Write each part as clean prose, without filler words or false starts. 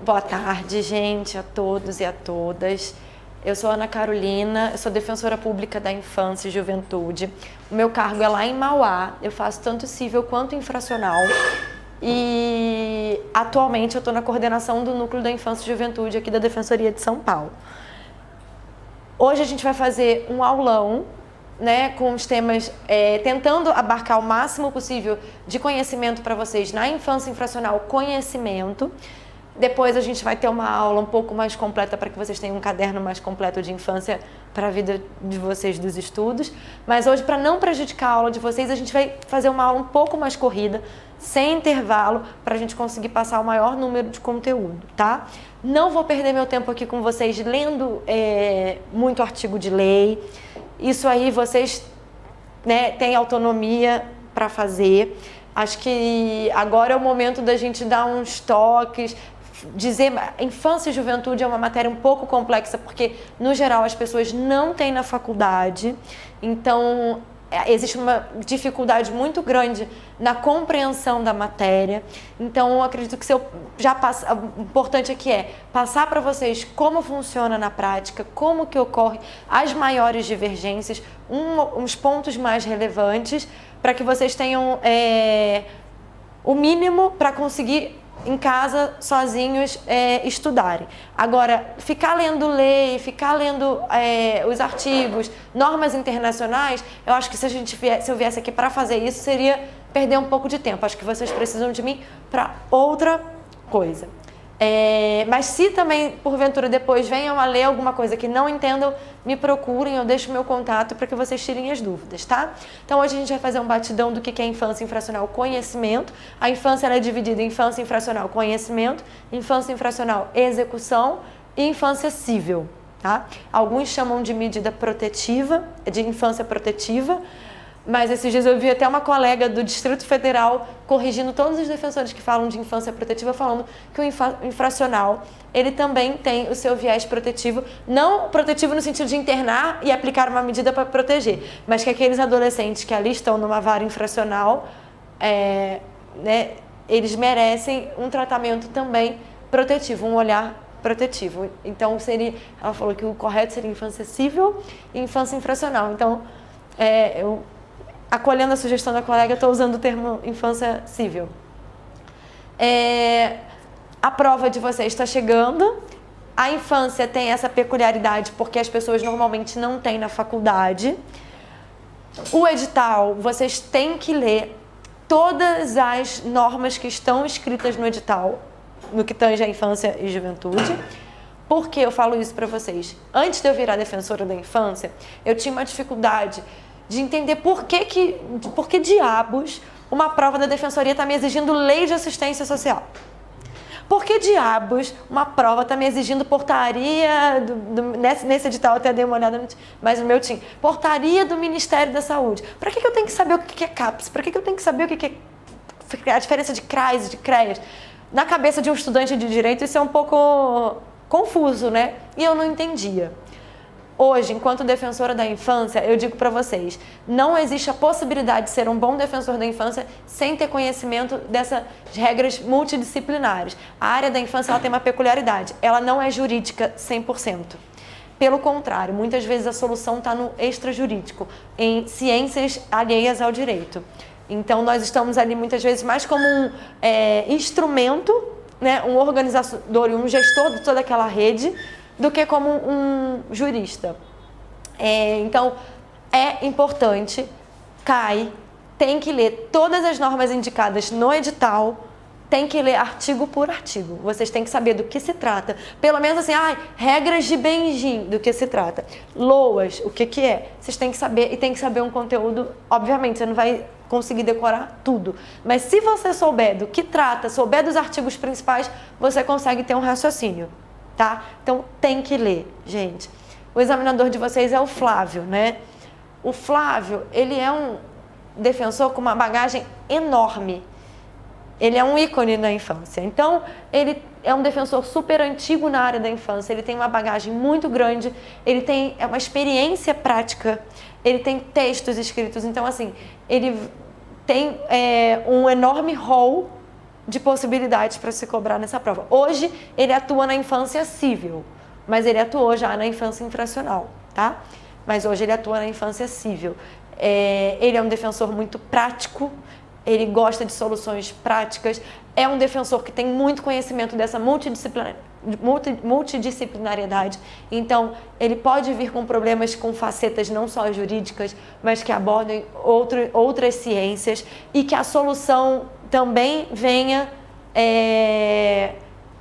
Boa tarde, gente, a todos e a todas. Eu sou Ana Carolina, eu sou defensora pública da infância e juventude. O meu cargo é lá em Mauá, eu faço tanto civil quanto infracional. E atualmente eu estou na coordenação do Núcleo da Infância e Juventude aqui da Defensoria de São Paulo. Hoje a gente vai fazer um aulão, né, com os temas, tentando abarcar o máximo possível de conhecimento para vocês na infância infracional, conhecimento. Depois a gente vai ter uma aula um pouco mais completa para que vocês tenham um caderno mais completo de infância para a vida de vocês dos estudos. Mas hoje, para não prejudicar a aula de vocês, a gente vai fazer uma aula um pouco mais corrida, sem intervalo, para a gente conseguir passar o maior número de conteúdo, tá? Não vou perder meu tempo aqui com vocês lendo muito artigo de lei. Isso aí vocês, né, têm autonomia para fazer. Acho que agora é o momento da gente dar uns toques, dizer, infância e juventude é uma matéria um pouco complexa, porque, no geral, as pessoas não têm na faculdade, então existe uma dificuldade muito grande na compreensão da matéria. Então, eu acredito que se eu já passo, o importante aqui é passar para vocês como funciona na prática, como que ocorre as maiores divergências, uns pontos mais relevantes, para que vocês tenham o mínimo para conseguir em casa, sozinhos, estudarem. Agora, ficar lendo lei, ficar lendo os artigos, normas internacionais, eu acho que se eu viesse aqui para fazer isso, seria perder um pouco de tempo. Acho que vocês precisam de mim para outra coisa. Mas se também, porventura, depois venham a ler alguma coisa que não entendam, me procurem, eu deixo meu contato para que vocês tirem as dúvidas, tá? Então hoje a gente vai fazer um batidão do que é infância infracional conhecimento. A infância ela é dividida em infância infracional conhecimento, infância infracional execução e infância civil, tá? Alguns chamam de medida protetiva, de infância protetiva, mas esses dias eu vi até uma colega do Distrito Federal corrigindo todos os defensores que falam de infância protetiva, falando que o infracional, ele também tem o seu viés protetivo, não protetivo no sentido de internar e aplicar uma medida para proteger, mas que aqueles adolescentes que ali estão numa vara infracional, né, eles merecem um tratamento também protetivo, um olhar protetivo. Então, ela falou que o correto seria infância civil e infância infracional. Então, eu, acolhendo a sugestão da colega, estou usando o termo infância civil. A prova de vocês está chegando. A infância tem essa peculiaridade porque as pessoas normalmente não têm na faculdade. O edital, vocês têm que ler todas as normas que estão escritas no edital, no que tange a infância e juventude. Por que eu falo isso para vocês? Antes de eu virar defensora da infância, eu tinha uma dificuldade de entender por que diabos uma prova da defensoria está me exigindo lei de assistência social. Por que diabos uma prova está me exigindo portaria, nesse edital eu até dei uma olhada, mas o meu tinha, portaria do Ministério da Saúde. Para que eu tenho que saber o que é CAPS? Para que eu tenho que saber o que é a diferença de CRAS e de CREAS? Na cabeça de um estudante de direito isso é um pouco confuso, né? E eu não entendia. Hoje, enquanto defensora da infância, eu digo para vocês, não existe a possibilidade de ser um bom defensor da infância sem ter conhecimento dessas regras multidisciplinares. A área da infância ela tem uma peculiaridade, ela não é jurídica 100%. Pelo contrário, muitas vezes a solução está no extrajurídico, em ciências alheias ao direito. Então, nós estamos ali muitas vezes mais como um instrumento, né, um organizador e um gestor de toda aquela rede, do que como um jurista. Então, é importante, tem que ler todas as normas indicadas no edital, tem que ler artigo por artigo. Vocês têm que saber do que se trata. Pelo menos assim, regras de Benjim, do que se trata. LOAS, o que é? Vocês têm que saber, e tem que saber um conteúdo, obviamente, você não vai conseguir decorar tudo. Mas se você souber do que trata, souber dos artigos principais, você consegue ter um raciocínio. Tá? Então, tem que ler, gente. O examinador de vocês é o Flávio, né? O Flávio, ele é um defensor com uma bagagem enorme. Ele é um ícone na infância. Então, ele é um defensor super antigo na área da infância. Ele tem uma bagagem muito grande. Ele tem uma experiência prática. Ele tem textos escritos. Então, assim, ele tem um enorme rol de possibilidades para se cobrar nessa prova. Hoje, ele atua na infância civil, mas ele atuou já na infância infracional, tá? Mas hoje ele atua na infância civil. Ele é um defensor muito prático, ele gosta de soluções práticas, é um defensor que tem muito conhecimento dessa multidisciplinariedade, então ele pode vir com problemas com facetas não só jurídicas, mas que abordem outras ciências e que a solução também venha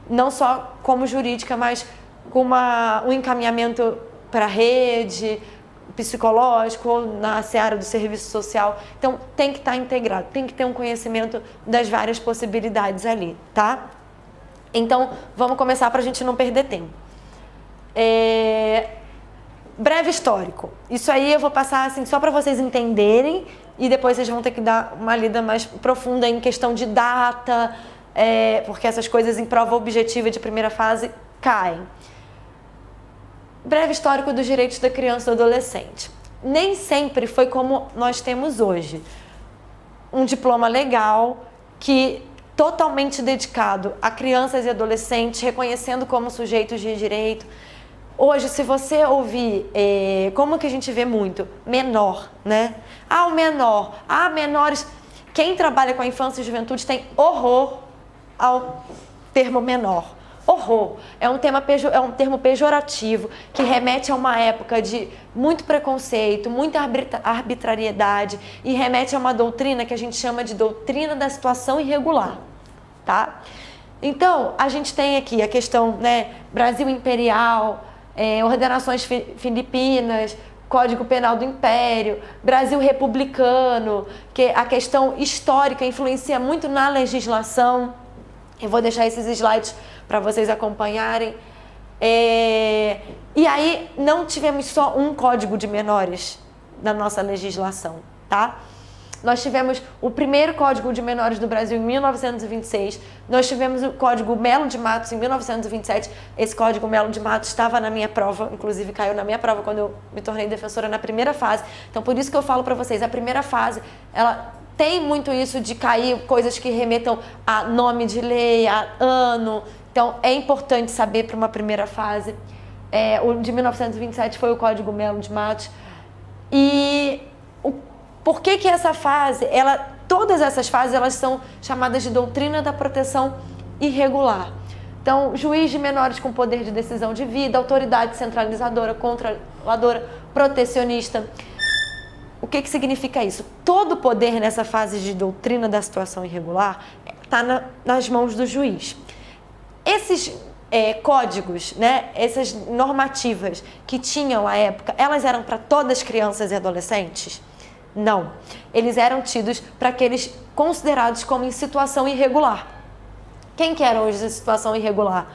não só como jurídica, mas com um encaminhamento para a rede, psicológico ou na seara do serviço social. Então, tem que estar integrado, tem que ter um conhecimento das várias possibilidades ali, tá? Então, vamos começar para a gente não perder tempo. Breve histórico. Isso aí eu vou passar assim, só para vocês entenderem e depois vocês vão ter que dar uma lida mais profunda em questão de data, porque essas coisas em prova objetiva de primeira fase caem. Breve histórico dos direitos da criança e do adolescente. Nem sempre foi como nós temos hoje. Um diploma legal que totalmente dedicado a crianças e adolescentes, reconhecendo como sujeitos de direito. Hoje, se você ouvir, como que a gente vê muito? Menor, né? O menor. Menores. Quem trabalha com a infância e juventude tem horror ao termo menor. Horror. É um termo pejorativo que remete a uma época de muito preconceito, muita arbitrariedade e remete a uma doutrina que a gente chama de doutrina da situação irregular, tá? Então, a gente tem aqui a questão, né, Brasil Imperial, ordenações filipinas, Código Penal do Império, Brasil Republicano, que a questão histórica influencia muito na legislação. Eu vou deixar esses slides para vocês acompanharem. E aí, não tivemos só um código de menores na nossa legislação, tá? Nós tivemos o primeiro Código de Menores do Brasil em 1926, nós tivemos o Código Melo de Matos em 1927, esse Código Melo de Matos estava na minha prova, inclusive caiu na minha prova quando eu me tornei defensora na primeira fase, então por isso que eu falo para vocês, a primeira fase, ela tem muito isso de cair coisas que remetam a nome de lei, a ano, então é importante saber para uma primeira fase. O de 1927 foi o Código Melo de Matos. E por que essa fase, todas essas fases elas são chamadas de doutrina da proteção irregular. Então, juiz de menores com poder de decisão de vida, autoridade centralizadora, controladora, protecionista. O que significa isso? Todo o poder nessa fase de doutrina da situação irregular está nas mãos do juiz. Esses códigos, né, essas normativas que tinham à época, elas eram para todas as crianças e adolescentes? Não. Eles eram tidos para aqueles considerados como em situação irregular. Quem que eram os em situação irregular?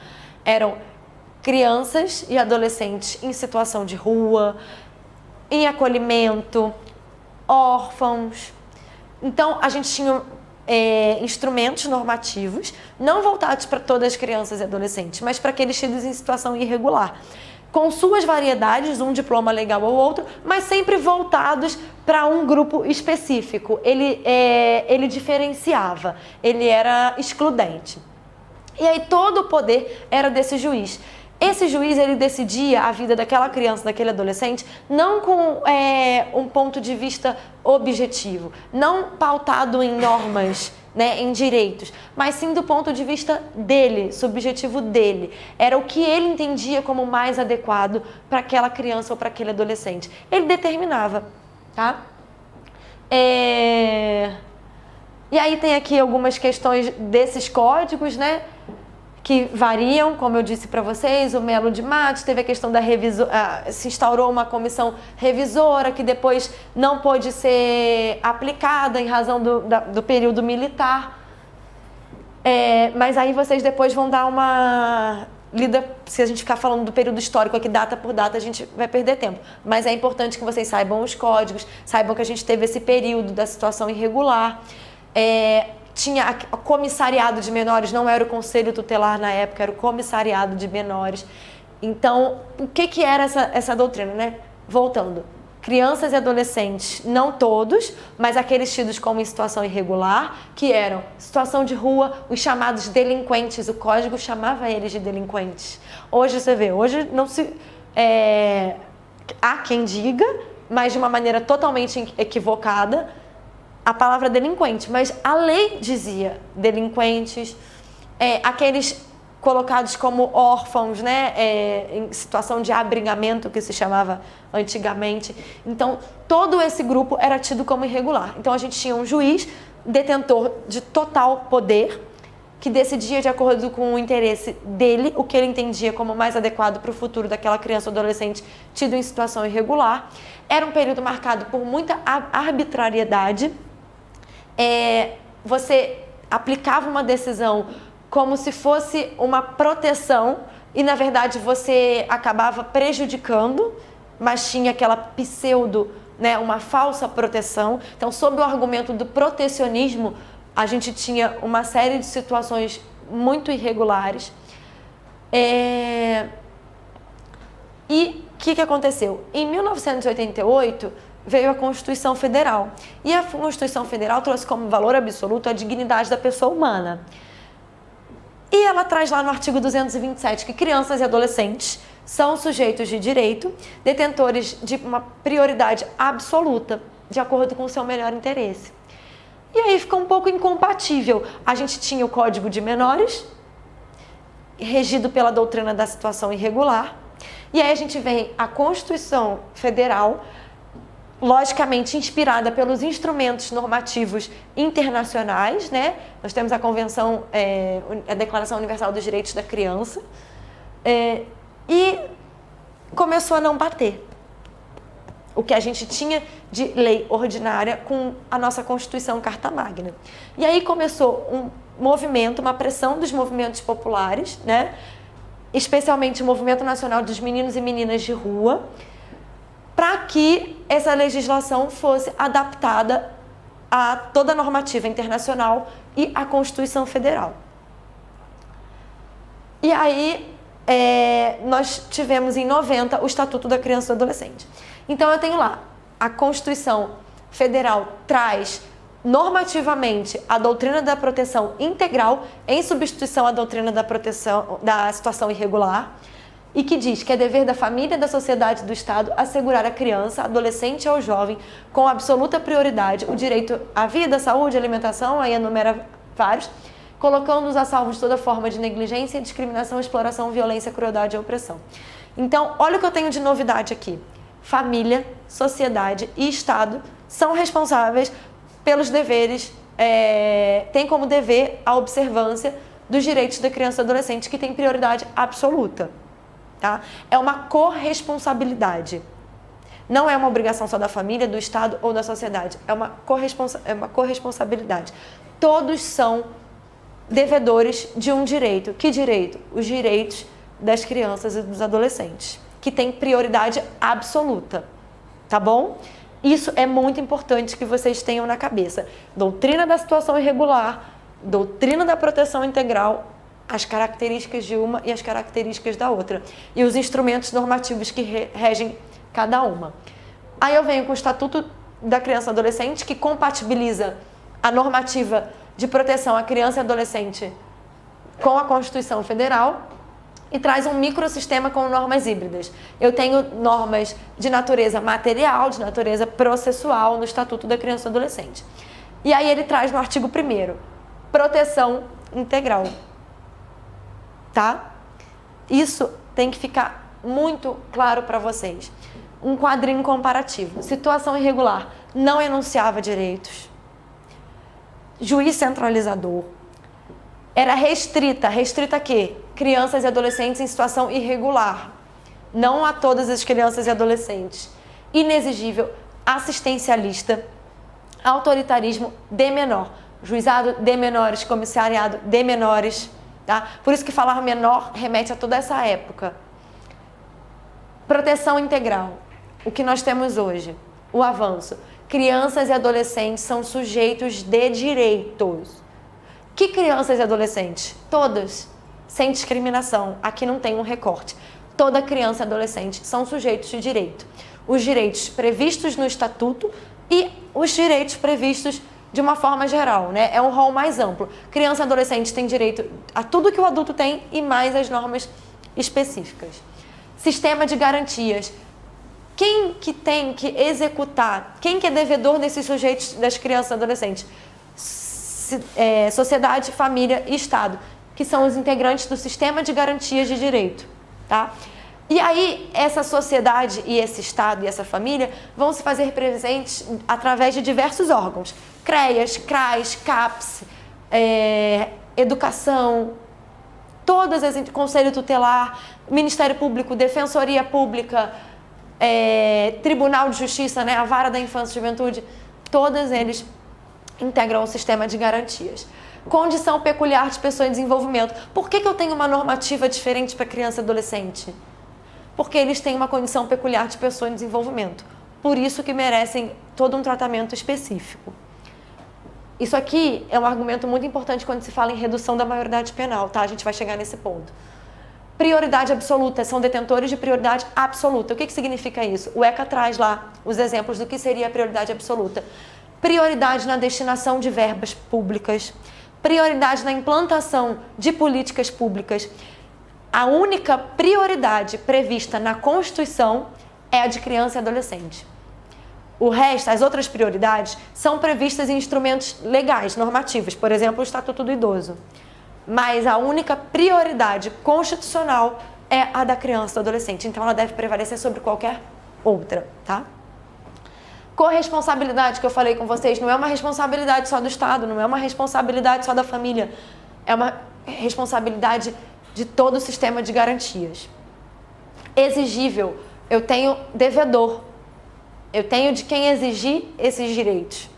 Eram crianças e adolescentes em situação de rua, em acolhimento, órfãos. Então, a gente tinha instrumentos normativos, não voltados para todas as crianças e adolescentes, mas para aqueles tidos em situação irregular, com suas variedades, um diploma legal ou outro, mas sempre voltados para um grupo específico. Ele diferenciava, ele era excludente. E aí todo o poder era desse juiz. Esse juiz, ele decidia a vida daquela criança, daquele adolescente, não com um ponto de vista objetivo, não pautado em normas, né, em direitos, mas sim do ponto de vista dele, subjetivo dele. Era o que ele entendia como mais adequado para aquela criança ou para aquele adolescente. Ele determinava, tá? E aí tem aqui algumas questões desses códigos, né? Que variam, como eu disse para vocês, o Melo de Matos, teve a questão da se instaurou uma comissão revisora que depois não pôde ser aplicada em razão do período militar. Mas aí vocês depois vão dar uma lida, se a gente ficar falando do período histórico aqui, data por data, a gente vai perder tempo. Mas é importante que vocês saibam os códigos, saibam que a gente teve esse período da situação irregular. Tinha o comissariado de menores, não era o conselho tutelar na época, era o comissariado de menores. Então, o que era essa doutrina, né? Voltando, crianças e adolescentes, não todos, mas aqueles tidos como em situação irregular, que eram situação de rua, os chamados delinquentes, o código chamava eles de delinquentes. Hoje você vê, hoje não se... há quem diga, mas de uma maneira totalmente equivocada, a palavra delinquente, mas a lei dizia delinquentes, aqueles colocados como órfãos, né, em situação de abrigamento, que se chamava antigamente. Então, todo esse grupo era tido como irregular. Então, a gente tinha um juiz detentor de total poder, que decidia de acordo com o interesse dele, o que ele entendia como mais adequado para o futuro daquela criança ou adolescente tido em situação irregular. Era um período marcado por muita arbitrariedade. Você aplicava uma decisão como se fosse uma proteção e, na verdade, você acabava prejudicando, mas tinha aquela pseudo, né, uma falsa proteção. Então, sob o argumento do protecionismo, a gente tinha uma série de situações muito irregulares. E o que aconteceu? Em 1988, veio a Constituição Federal. E a Constituição Federal trouxe como valor absoluto a dignidade da pessoa humana. E ela traz lá no artigo 227 que crianças e adolescentes são sujeitos de direito, detentores de uma prioridade absoluta, de acordo com o seu melhor interesse. E aí fica um pouco incompatível. A gente tinha o Código de Menores, regido pela doutrina da situação irregular, e aí a gente vem a Constituição Federal, logicamente inspirada pelos instrumentos normativos internacionais, né? Nós temos a Convenção, a Declaração Universal dos Direitos da Criança, e começou a não bater o que a gente tinha de lei ordinária com a nossa Constituição Carta Magna. E aí começou um movimento, uma pressão dos movimentos populares, né? Especialmente o Movimento Nacional dos Meninos e Meninas de Rua, para que essa legislação fosse adaptada a toda a normativa internacional e à Constituição Federal. E aí, nós tivemos em 90 o Estatuto da Criança e do Adolescente. Então, eu tenho lá, a Constituição Federal traz normativamente a doutrina da proteção integral em substituição à doutrina da proteção da situação irregular, e que diz que é dever da família, da sociedade e do Estado assegurar à criança, adolescente ou jovem, com absoluta prioridade, o direito à vida, saúde, alimentação, aí enumera vários, colocando-os a salvo de toda forma de negligência, discriminação, exploração, violência, crueldade e opressão. Então, olha o que eu tenho de novidade aqui. Família, sociedade e Estado são responsáveis pelos deveres, têm como dever a observância dos direitos da criança e adolescente, que tem prioridade absoluta. Tá? É uma corresponsabilidade. Não é uma obrigação só da família, do Estado ou da sociedade. É uma corresponsabilidade. Todos são devedores de um direito. Que direito? Os direitos das crianças e dos adolescentes, que têm prioridade absoluta. Tá bom? Isso é muito importante que vocês tenham na cabeça. Doutrina da situação irregular, doutrina da proteção integral, as características de uma e as características da outra. E os instrumentos normativos que regem cada uma. Aí eu venho com o Estatuto da Criança e Adolescente, que compatibiliza a normativa de proteção à criança e adolescente com a Constituição Federal e traz um microsistema com normas híbridas. Eu tenho normas de natureza material, de natureza processual no Estatuto da Criança e Adolescente. E aí ele traz no artigo 1º, proteção integral. Tá? Isso tem que ficar muito claro para vocês. Um quadrinho comparativo. Situação irregular não enunciava direitos. Juiz centralizador. Era restrita. Restrita a quê? Crianças e adolescentes em situação irregular. Não a todas as crianças e adolescentes. Inexigível. Assistencialista. Autoritarismo de menor. Juizado de menores. Comissariado de menores. Tá? Por isso que falar menor remete a toda essa época. Proteção integral. O que nós temos hoje? O avanço. Crianças e adolescentes são sujeitos de direitos. Que crianças e adolescentes? Todas. Sem discriminação. Aqui não tem um recorte. Toda criança e adolescente são sujeitos de direito. os direitos previstos no Estatuto e os direitos previstos de uma forma geral, né? É um rol mais amplo. Criança e adolescente tem direito a tudo que o adulto tem e mais as normas específicas. Sistema de garantias. Quem que tem que executar? Quem que é devedor desses sujeitos, das crianças e adolescentes? Sociedade, família e Estado, que são os integrantes do sistema de garantias de direito, tá? E aí, essa sociedade e esse Estado e essa família vão se fazer presentes através de diversos órgãos. CREAS, CRAS, CAPS, Educação, todas as... Conselho Tutelar, Ministério Público, Defensoria Pública, Tribunal de Justiça, né, a Vara da Infância e Juventude, todos eles integram o sistema de garantias. Condição peculiar de pessoa em desenvolvimento. Por que eu tenho uma normativa diferente para criança e adolescente? Porque eles têm uma condição peculiar de pessoa em desenvolvimento. Por isso que merecem todo um tratamento específico. Isso aqui é um argumento muito importante quando se fala em redução da maioridade penal, tá? A gente vai chegar nesse ponto. Prioridade absoluta, são detentores de prioridade absoluta. O que significa isso? O ECA traz lá os exemplos do que seria a prioridade absoluta. Prioridade na destinação de verbas públicas, prioridade na implantação de políticas públicas. A única prioridade prevista na Constituição é a de criança e adolescente. O resto, as outras prioridades, são previstas em instrumentos legais, normativos, por exemplo, o Estatuto do Idoso. Mas a única prioridade constitucional é a da criança e do adolescente, então ela deve prevalecer sobre qualquer outra, tá? Corresponsabilidade, que eu falei com vocês, não é uma responsabilidade só do Estado, não é uma responsabilidade só da família, é uma responsabilidade de todo o sistema de garantias. Exigível, eu tenho devedor, eu tenho de quem exigir esses direitos.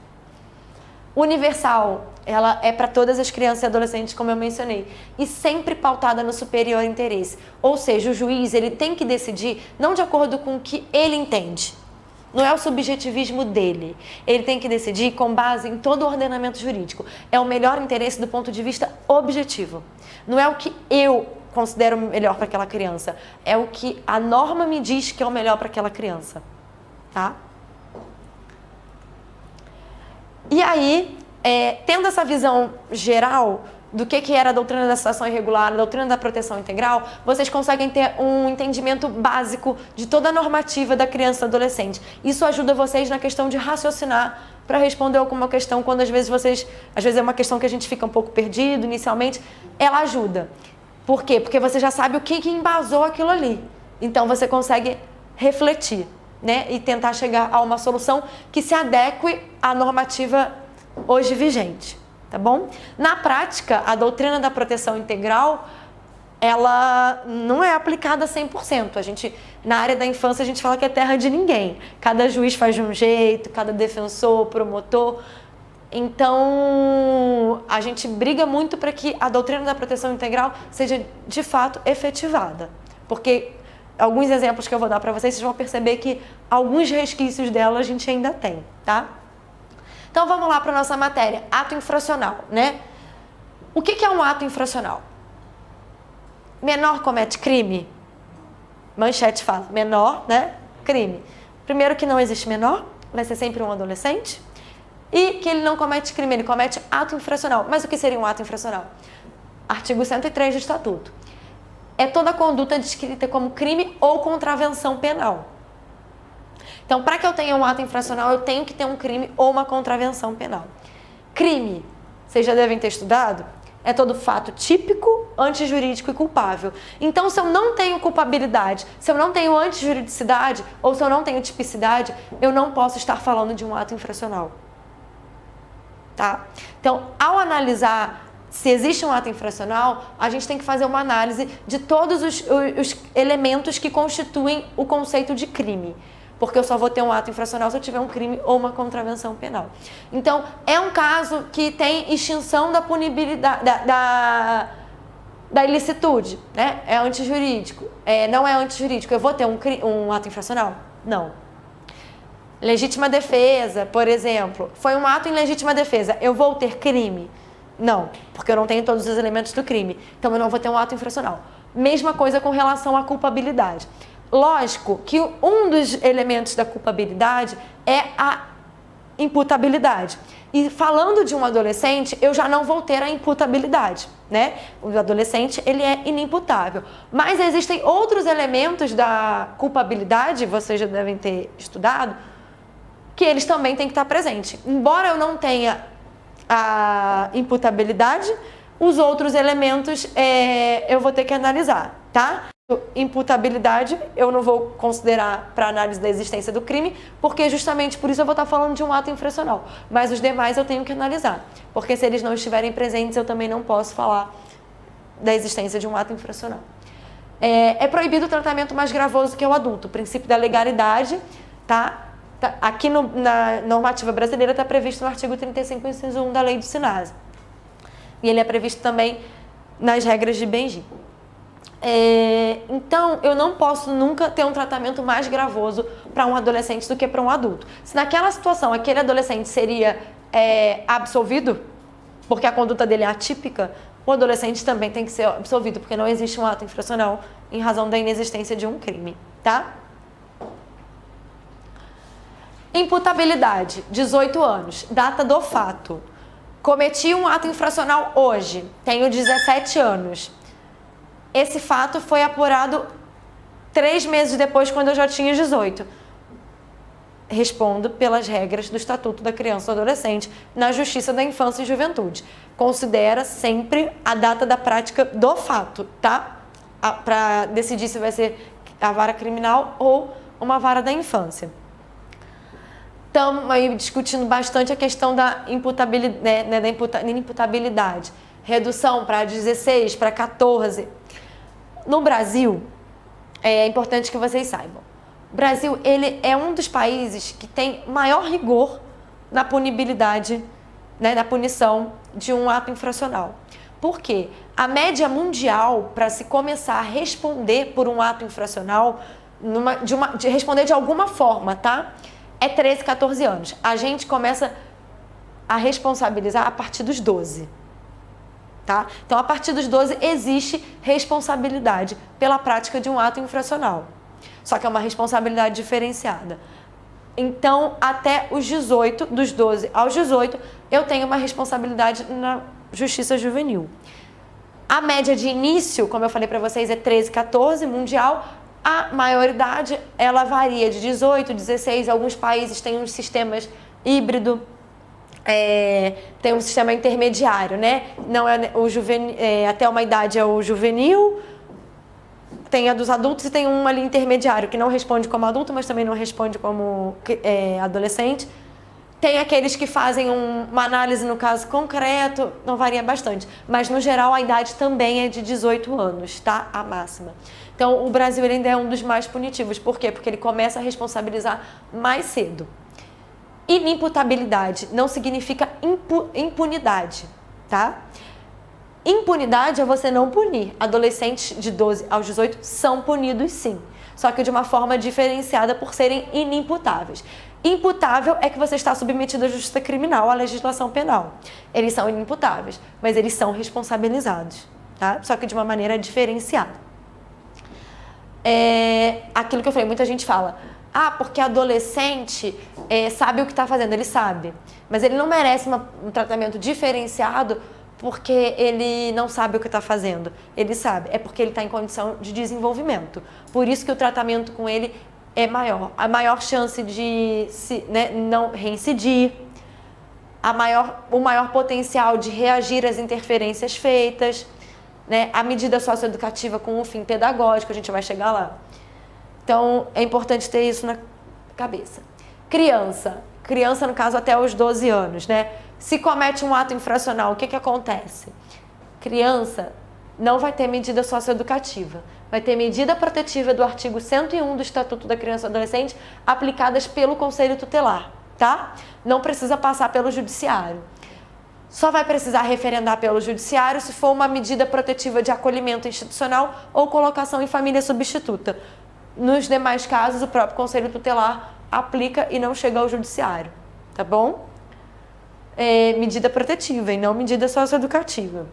Universal, ela é para todas as crianças e adolescentes, como eu mencionei, e sempre pautada no superior interesse. Ou seja, o juiz ele tem que decidir não de acordo com o que ele entende, não é o subjetivismo dele. Ele tem que decidir com base em todo o ordenamento jurídico. É o melhor interesse do ponto de vista objetivo. Não é o que eu considero melhor para aquela criança, é o que a norma me diz que é o melhor para aquela criança, tá? E aí, tendo essa visão geral do que era a doutrina da situação irregular, a doutrina da proteção integral, vocês conseguem ter um entendimento básico de toda a normativa da criança e do adolescente. Isso ajuda vocês na questão de raciocinar para responder alguma questão, quando às vezes é uma questão que a gente fica um pouco perdido inicialmente, ela ajuda. Por quê? Porque você já sabe o que embasou aquilo ali. Então você consegue refletir, né? E tentar chegar a uma solução que se adeque à normativa hoje vigente. Tá bom? Na prática, a doutrina da proteção integral, ela não é aplicada 100%. Na área da infância, a gente fala que é terra de ninguém. Cada juiz faz de um jeito, cada defensor, promotor. Então, a gente briga muito para que a doutrina da proteção integral seja, de fato, efetivada. Porque alguns exemplos que eu vou dar para vocês vão perceber que alguns resquícios dela a gente ainda tem, tá? Então vamos lá para a nossa matéria, ato infracional, né? O que é um ato infracional? Menor comete crime? Manchete fala, menor, né? Crime. Primeiro que não existe menor, vai ser sempre um adolescente. E que ele não comete crime, ele comete ato infracional. Mas o que seria um ato infracional? Artigo 103 do Estatuto. É toda conduta descrita como crime ou contravenção penal. Então, para que eu tenha um ato infracional, eu tenho que ter um crime ou uma contravenção penal. Crime, vocês já devem ter estudado, é todo fato típico, antijurídico e culpável. Então, se eu não tenho culpabilidade, se eu não tenho antijuridicidade ou se eu não tenho tipicidade, eu não posso estar falando de um ato infracional. Tá? Então, ao analisar se existe um ato infracional, a gente tem que fazer uma análise de todos os elementos que constituem o conceito de crime. Porque eu só vou ter um ato infracional se eu tiver um crime ou uma contravenção penal. Então, é um caso que tem extinção da punibilidade, da ilicitude, né? É antijurídico. Não é antijurídico. Eu vou ter um ato infracional? Não. Legítima defesa, por exemplo. Foi um ato em legítima defesa. Eu vou ter crime? Não, porque eu não tenho todos os elementos do crime. Então, eu não vou ter um ato infracional. Mesma coisa com relação à culpabilidade. Lógico que um dos elementos da culpabilidade é a imputabilidade. E falando de um adolescente, eu já não vou ter a imputabilidade, né? O adolescente, ele é inimputável. Mas existem outros elementos da culpabilidade, vocês já devem ter estudado, que eles também têm que estar presentes. Embora eu não tenha a imputabilidade, os outros elementos eu vou ter que analisar, tá? Imputabilidade eu não vou considerar para análise da existência do crime, porque justamente por isso eu vou estar falando de um ato infracional. Mas os demais eu tenho que analisar, porque se eles não estiverem presentes eu também não posso falar da existência de um ato infracional. É proibido o tratamento mais gravoso que o adulto, o princípio da legalidade, tá? Aqui na normativa brasileira está previsto no artigo 35, inciso 1 da Lei do SINASE. E ele é previsto também nas regras de Benjim. Então, eu não posso nunca ter um tratamento mais gravoso para um adolescente do que para um adulto. Se naquela situação aquele adolescente seria absolvido, porque a conduta dele é atípica, o adolescente também tem que ser absolvido, porque não existe um ato infracional em razão da inexistência de um crime, tá? Imputabilidade, 18 anos, data do fato. Cometi um ato infracional hoje, tenho 17 anos. Esse fato foi apurado 3 meses depois, quando eu já tinha 18. Respondo pelas regras do Estatuto da Criança e do Adolescente na Justiça da Infância e Juventude. Considera sempre a data da prática do fato, tá? Para decidir se vai ser a vara criminal ou uma vara da infância. Estamos aí discutindo bastante a questão da imputabilidade. Redução para 16, para 14. No Brasil, é importante que vocês saibam, o Brasil ele é um dos países que tem maior rigor na punibilidade, né, na punição de um ato infracional. Por quê? A média mundial para se começar a responder por um ato infracional, de responder de alguma forma, tá? É 13, 14 anos. A gente começa a responsabilizar a partir dos 12. Tá? Então, a partir dos 12, existe responsabilidade pela prática de um ato infracional. Só que é uma responsabilidade diferenciada. Então, até os 18, dos 12 aos 18, eu tenho uma responsabilidade na Justiça Juvenil. A média de início, como eu falei para vocês, é 13, 14, mundial. A maioridade, ela varia de 18, 16. Alguns países têm uns sistemas híbridos. Tem um sistema intermediário, né? Não é o juvenil, até uma idade é o juvenil, tem a dos adultos e tem um ali intermediário que não responde como adulto, mas também não responde como adolescente. Tem aqueles que fazem uma análise no caso concreto, não varia bastante, mas no geral a idade também é de 18 anos, tá? A máxima. Então o Brasil ele ainda é um dos mais punitivos. Por quê? Porque ele começa a responsabilizar mais cedo. Inimputabilidade não significa impunidade, tá? Impunidade é você não punir. Adolescentes de 12 aos 18 são punidos sim, só que de uma forma diferenciada por serem inimputáveis. Imputável é que você está submetido à justiça criminal, à legislação penal. Eles são inimputáveis, mas eles são responsabilizados, tá? Só que de uma maneira diferenciada. Aquilo que eu falei, muita gente fala... porque adolescente sabe o que está fazendo, ele sabe. Mas ele não merece um tratamento diferenciado porque ele não sabe o que está fazendo. Ele sabe, é porque ele está em condição de desenvolvimento. Por isso que o tratamento com ele é maior. A maior chance de não reincidir, o maior potencial de reagir às interferências feitas, né? A medida socioeducativa com um fim pedagógico, a gente vai chegar lá. Então, é importante ter isso na cabeça. Criança, no caso, até os 12 anos, né? Se comete um ato infracional, o que acontece? Criança não vai ter medida socioeducativa. Vai ter medida protetiva do artigo 101 do Estatuto da Criança e do Adolescente aplicadas pelo Conselho Tutelar, tá? Não precisa passar pelo Judiciário. Só vai precisar referendar pelo Judiciário se for uma medida protetiva de acolhimento institucional ou colocação em família substituta. Nos demais casos, o próprio Conselho Tutelar aplica e não chega ao Judiciário, tá bom? Medida protetiva e não medida socioeducativa.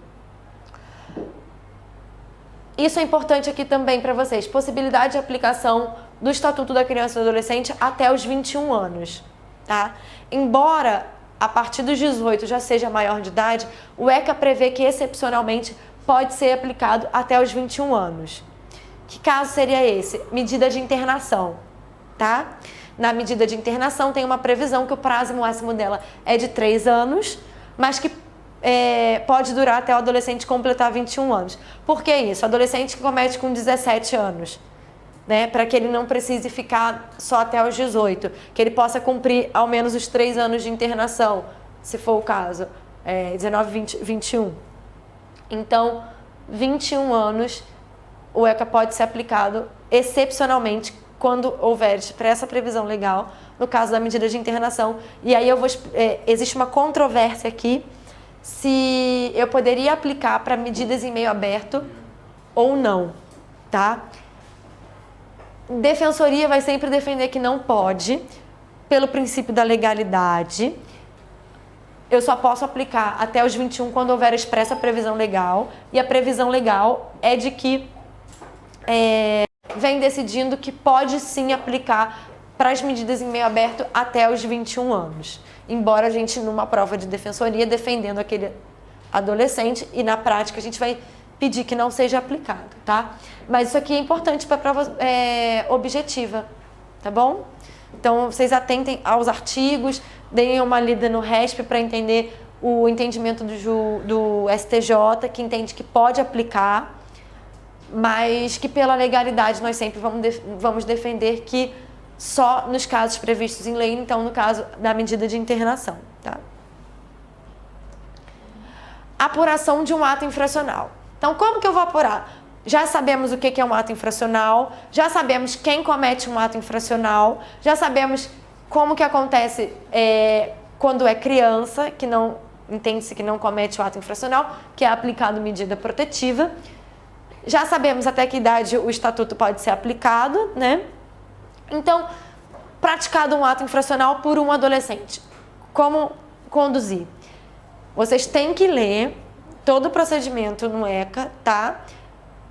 Isso é importante aqui também para vocês. Possibilidade de aplicação do Estatuto da Criança e do Adolescente até os 21 anos, tá? Embora a partir dos 18 já seja maior de idade, o ECA prevê que excepcionalmente pode ser aplicado até os 21 anos. Que caso seria esse? Medida de internação, tá? Na medida de internação tem uma previsão que o prazo máximo dela é de 3 anos, mas que pode durar até o adolescente completar 21 anos. Por que isso? O adolescente que comete com 17 anos, né? Para que ele não precise ficar só até os 18, que ele possa cumprir ao menos os 3 anos de internação, se for o caso, 19, 20, 21. Então, 21 anos, o ECA pode ser aplicado excepcionalmente quando houver essa previsão legal, no caso da medida de internação. E aí existe uma controvérsia aqui, se eu poderia aplicar para medidas em meio aberto ou não, tá? Defensoria vai sempre defender que não pode, pelo princípio da legalidade. Eu só posso aplicar até os 21 quando houver expressa previsão legal, e a previsão legal é de que vem decidindo que pode sim aplicar para as medidas em meio aberto até os 21 anos. Embora a gente, numa prova de defensoria, defendendo aquele adolescente, e na prática a gente vai pedir que não seja aplicado, tá? Mas isso aqui é importante para a prova objetiva, tá bom? Então, vocês atentem aos artigos, deem uma lida no RESP para entender o entendimento do STJ, que entende que pode aplicar, mas que pela legalidade nós sempre vamos defender que só nos casos previstos em lei, então no caso da medida de internação, tá? Apuração de um ato infracional. Então, como que eu vou apurar? Já sabemos o que é um ato infracional, já sabemos quem comete um ato infracional, já sabemos como que acontece quando é criança, que não entende-se que não comete o ato infracional, que é aplicado medida protetiva. Já sabemos até que idade o estatuto pode ser aplicado, né? Então, praticado um ato infracional por um adolescente, como conduzir? Vocês têm que ler todo o procedimento no ECA, tá?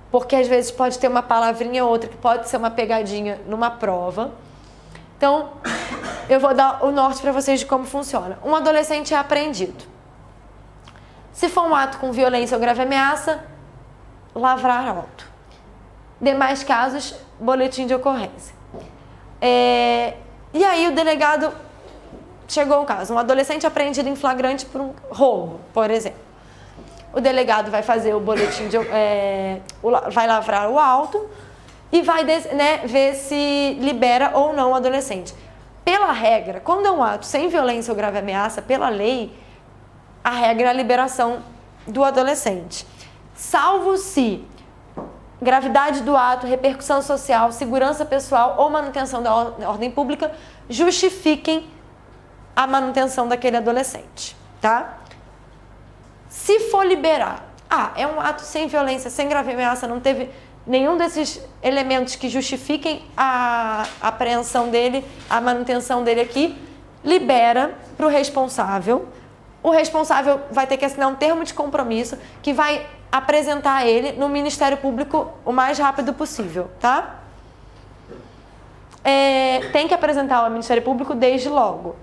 Porque às vezes pode ter uma palavrinha ou outra que pode ser uma pegadinha numa prova. Então, eu vou dar o norte para vocês de como funciona. Um adolescente é apreendido. Se for um ato com violência ou grave ameaça, lavrar auto. Demais casos, boletim de ocorrência. E aí o delegado chegou ao caso, um adolescente apreendido em flagrante por um roubo, por exemplo. O delegado vai fazer o boletim vai lavrar o auto e vai ver se libera ou não o adolescente. Pela regra, quando é um ato sem violência ou grave ameaça, pela lei, a regra é a liberação do adolescente. Salvo se gravidade do ato, repercussão social, segurança pessoal ou manutenção da ordem pública justifiquem a manutenção daquele adolescente, tá? Se for liberar, é um ato sem violência, sem grave ameaça, não teve nenhum desses elementos que justifiquem a apreensão dele, a manutenção dele aqui, libera para o responsável. O responsável vai ter que assinar um termo de compromisso que vai apresentar ele no Ministério Público o mais rápido possível, tá? Tem que apresentar ao Ministério Público desde logo.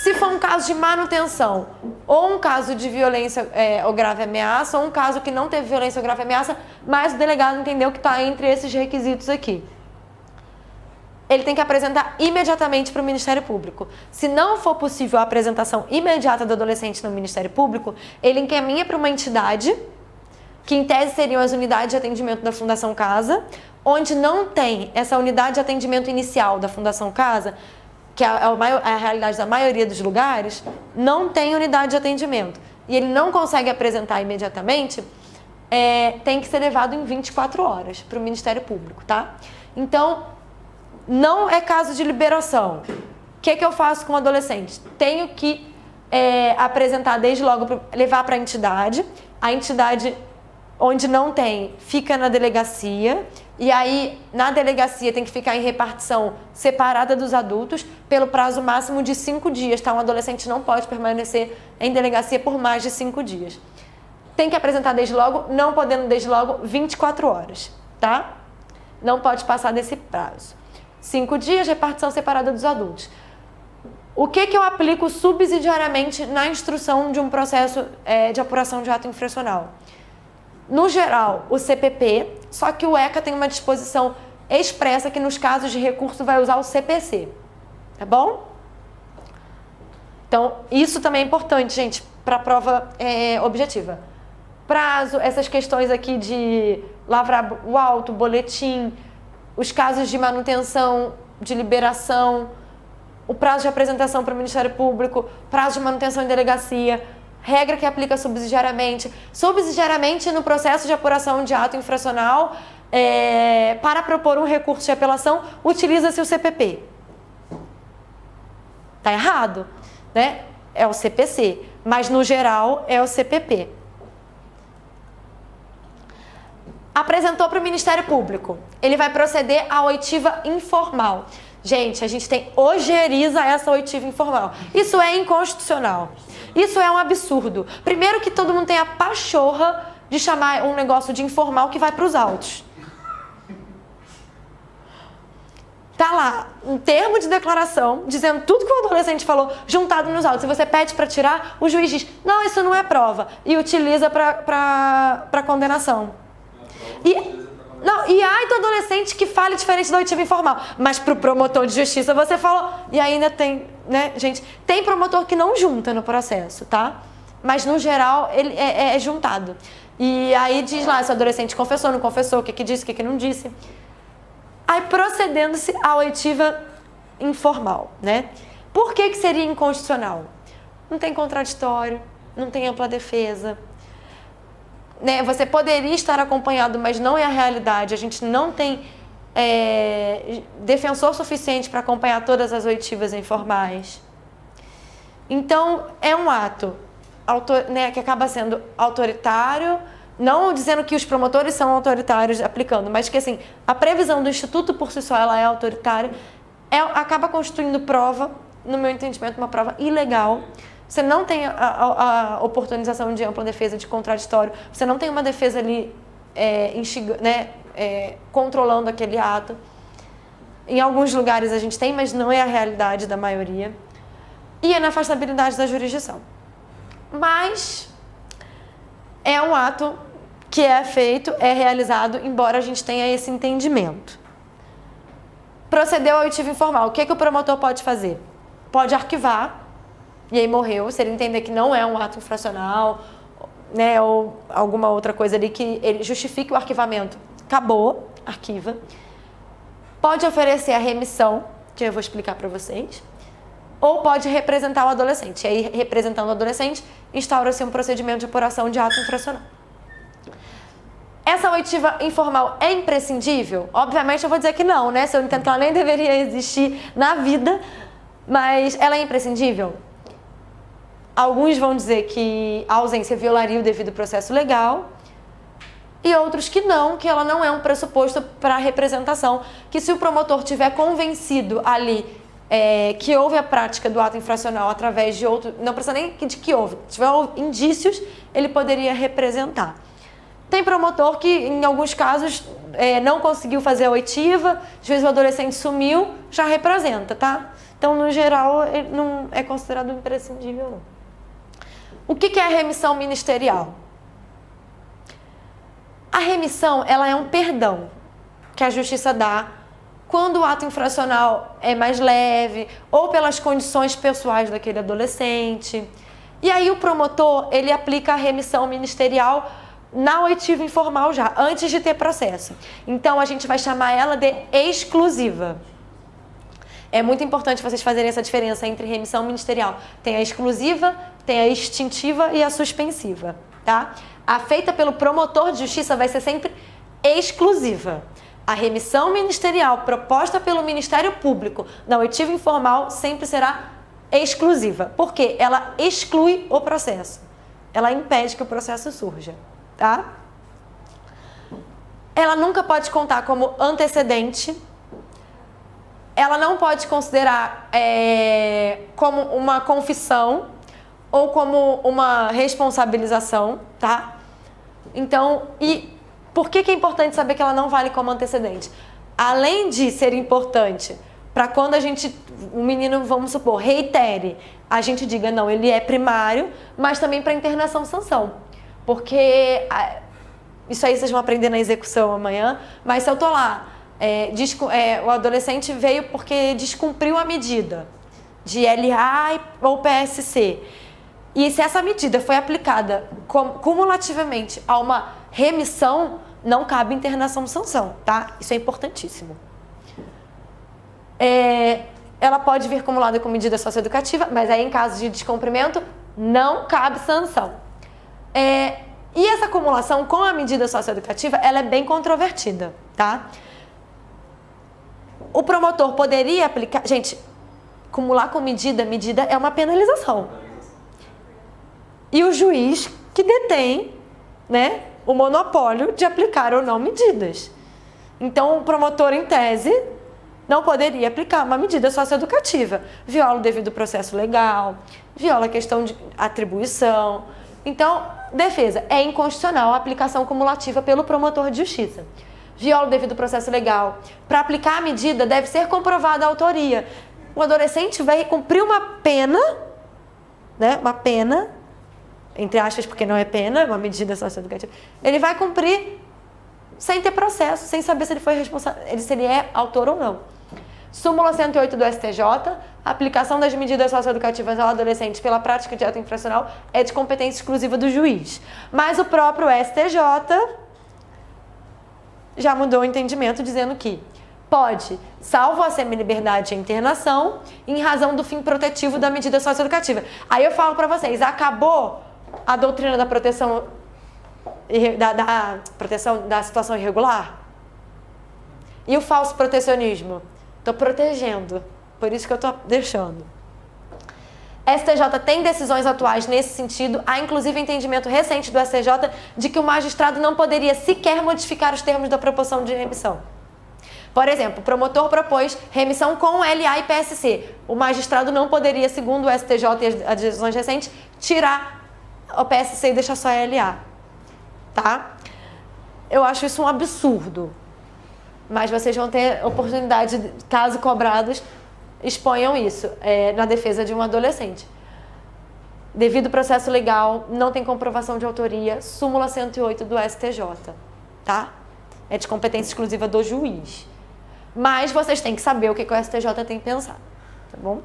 Se for um caso de manutenção, ou um caso de violência ou grave ameaça, ou um caso que não teve violência ou grave ameaça, mas o delegado entendeu que está entre esses requisitos aqui, ele tem que apresentar imediatamente para o Ministério Público. Se não for possível a apresentação imediata do adolescente no Ministério Público, ele encaminha para uma entidade, que em tese seriam as unidades de atendimento da Fundação Casa, onde não tem essa unidade de atendimento inicial da Fundação Casa, que é a realidade da maioria dos lugares, não tem unidade de atendimento. E ele não consegue apresentar imediatamente, tem que ser levado em 24 horas para o Ministério Público, tá? Então, não é caso de liberação. O que eu faço com o adolescente? Tenho que apresentar desde logo, levar para a entidade onde não tem, fica na delegacia, e aí na delegacia tem que ficar em repartição separada dos adultos pelo prazo máximo de 5 dias, tá? Um adolescente não pode permanecer em delegacia por mais de 5 dias. tem que apresentar desde logo, não podendo desde logo 24 horas, tá? Não pode passar desse prazo. 5 dias, repartição separada dos adultos. O que eu aplico subsidiariamente na instrução de um processo de apuração de ato infracional? No geral, o CPP, só que o ECA tem uma disposição expressa que nos casos de recurso vai usar o CPC, tá bom? Então, isso também é importante, gente, para a prova objetiva. Prazo, essas questões aqui de lavrar o auto, boletim, os casos de manutenção, de liberação, o prazo de apresentação para o Ministério Público, prazo de manutenção em delegacia, regra que aplica subsidiariamente. Subsidiariamente, no processo de apuração de ato infracional, para propor um recurso de apelação, utiliza-se o CPP. Tá errado, né? É o CPC, mas no geral é o CPP. Apresentou para o Ministério Público. Ele vai proceder à oitiva informal. Gente, a gente tem ojeriza essa oitiva informal. Isso é inconstitucional. Isso é um absurdo. Primeiro que todo mundo tem a pachorra de chamar um negócio de informal que vai para os autos. Tá lá, um termo de declaração, dizendo tudo que o adolescente falou, juntado nos autos. Se você pede para tirar, o juiz diz, não, isso não é prova. E utiliza para condenação. E ai do adolescente que fale diferente da oitiva informal. Mas pro promotor de justiça você falou. E ainda tem, né, gente? Tem promotor que não junta no processo, tá? Mas no geral ele é juntado. E aí diz lá se o adolescente confessou, não confessou, o que disse, o que não disse. Aí procedendo-se à oitiva informal, né? Por que seria inconstitucional? Não tem contraditório, não tem ampla defesa. Né, você poderia estar acompanhado, mas não é a realidade. A gente não tem defensor suficiente para acompanhar todas as oitivas informais. Então, é um ato que acaba sendo autoritário, não dizendo que os promotores são autoritários aplicando, mas que assim, a previsão do Instituto por si só ela é autoritária, acaba constituindo prova, no meu entendimento, uma prova ilegal. Você não tem a oportunização de ampla defesa de contraditório, você não tem uma defesa ali controlando aquele ato. Em alguns lugares a gente tem, mas não é a realidade da maioria. E é na afastabilidade da jurisdição. Mas é um ato que é feito, é realizado, embora a gente tenha esse entendimento. Procedeu à oitiva informal. O que o promotor pode fazer? Pode arquivar. E aí morreu, se ele entender que não é um ato infracional, né, ou alguma outra coisa ali que ele justifique o arquivamento. Acabou, arquiva. Pode oferecer a remissão, que eu vou explicar para vocês, ou pode representar o adolescente. E aí, representando o adolescente, instaura-se um procedimento de apuração de ato infracional. Essa oitiva informal é imprescindível? Obviamente eu vou dizer que não, né? Se eu entendo que ela nem deveria existir na vida, mas ela é imprescindível? Alguns vão dizer que a ausência violaria o devido processo legal e outros que não, que ela não é um pressuposto para a representação, que se o promotor tiver convencido ali que houve a prática do ato infracional através de outro, não precisa nem de que houve, se tiver indícios, ele poderia representar. Tem promotor que, em alguns casos, não conseguiu fazer a oitiva, às vezes o adolescente sumiu, já representa, tá? Então, no geral, ele não é considerado imprescindível, não. O que é a remissão ministerial? A remissão, ela é um perdão que a justiça dá quando o ato infracional é mais leve ou pelas condições pessoais daquele adolescente. E aí o promotor, ele aplica a remissão ministerial na oitiva informal já, antes de ter processo. Então, a gente vai chamar ela de exclusiva. É muito importante vocês fazerem essa diferença entre remissão ministerial. Tem a exclusiva, tem a extintiva e a suspensiva, tá? A feita pelo promotor de justiça vai ser sempre exclusiva. A remissão ministerial proposta pelo Ministério Público na oitiva informal sempre será exclusiva, porque ela exclui o processo. Ela impede que o processo surja, tá? Ela nunca pode contar como antecedente. Ela não pode considerar como uma confissão ou como uma responsabilização, tá? Então, e por que é importante saber que ela não vale como antecedente? Além de ser importante para quando o menino, vamos supor, reitere, a gente diga, não, ele é primário, mas também para internação sanção. Porque isso aí vocês vão aprender na execução amanhã, mas se eu tô lá, o adolescente veio porque descumpriu a medida de LA ou PSC, e se essa medida foi aplicada cumulativamente a uma remissão, não cabe internação sanção, tá? Isso é importantíssimo. Ela pode vir acumulada com medida socioeducativa, mas aí em caso de descumprimento, não cabe sanção. E essa acumulação com a medida socioeducativa, ela é bem controvertida, tá? O promotor poderia aplicar... Gente, acumular com medida é uma penalização. E o juiz que detém, né, o monopólio de aplicar ou não medidas. Então, o promotor, em tese, não poderia aplicar uma medida socioeducativa. Viola o devido processo legal, viola a questão de atribuição. Então, defesa, é inconstitucional a aplicação cumulativa pelo promotor de justiça. Viola o devido processo legal. Para aplicar a medida, deve ser comprovada a autoria. O adolescente vai cumprir uma pena, né, uma pena, entre aspas, porque não é pena, é uma medida socioeducativa. Ele vai cumprir sem ter processo, sem saber se ele foi responsável, se ele é autor ou não. Súmula 108 do STJ, a aplicação das medidas socioeducativas ao adolescente pela prática de ato infracional é de competência exclusiva do juiz. Mas o próprio STJ já mudou o entendimento, dizendo que pode, salvo a semi-liberdade e a internação, em razão do fim protetivo da medida socioeducativa. Aí eu falo para vocês, acabou a doutrina da proteção da situação irregular? E o falso protecionismo? Estou protegendo, por isso que eu estou deixando. STJ tem decisões atuais nesse sentido, há inclusive entendimento recente do STJ de que o magistrado não poderia sequer modificar os termos da proposição de remissão. Por exemplo, o promotor propôs remissão com LA e PSC. O magistrado não poderia, segundo o STJ e as decisões recentes, tirar o PSC e deixar só a LA. Tá? Eu acho isso um absurdo. Mas vocês vão ter oportunidade, caso cobrados, exponham isso na defesa de um adolescente. Devido processo legal, não tem comprovação de autoria, súmula 108 do STJ. Tá? É de competência exclusiva do juiz. Mas vocês têm que saber o que o STJ tem que pensar. Tá bom?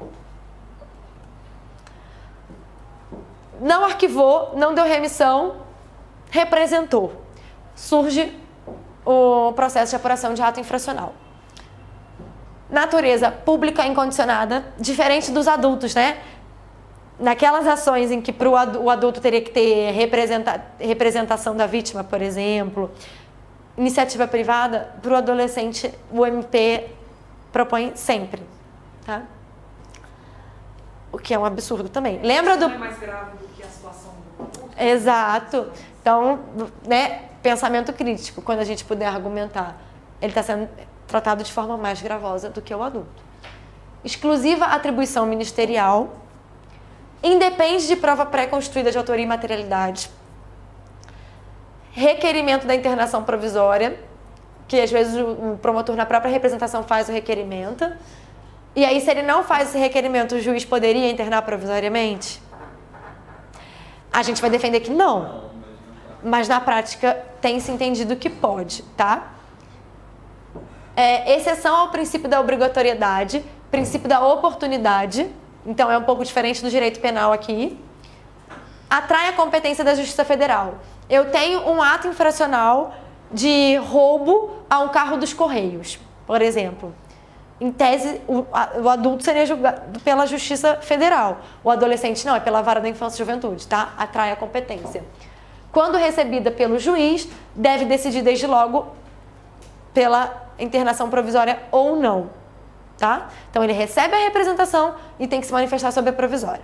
Não arquivou, não deu remissão, representou. Surge o processo de apuração de ato infracional. Natureza pública incondicionada, diferente dos adultos, né? Naquelas ações em que o adulto teria que ter representação da vítima, por exemplo, iniciativa privada, para o adolescente o MP propõe sempre, tá? O que é um absurdo também. Lembra do... Não é mais grave do que a situação do adulto? Exato. Então, né, pensamento crítico, quando a gente puder argumentar, ele está sendo tratado de forma mais gravosa do que o adulto. Exclusiva atribuição ministerial, independe de prova pré-constituída de autoria e materialidade, requerimento da internação provisória, que às vezes o promotor na própria representação faz o requerimento, e aí se ele não faz esse requerimento, o juiz poderia internar provisoriamente? A gente vai defender que não, mas na prática tem se entendido que pode, tá? Exceção ao princípio da obrigatoriedade, princípio da oportunidade, então é um pouco diferente do direito penal aqui. Atrai a competência da Justiça Federal. Eu tenho um ato infracional de roubo a um carro dos Correios, por exemplo. Em tese, o adulto seria julgado pela Justiça Federal. O adolescente não, é pela Vara da Infância e Juventude, tá? Atrai a competência. Quando recebida pelo juiz, deve decidir desde logo pela internação provisória ou não, tá? Então, ele recebe a representação e tem que se manifestar sobre a provisória.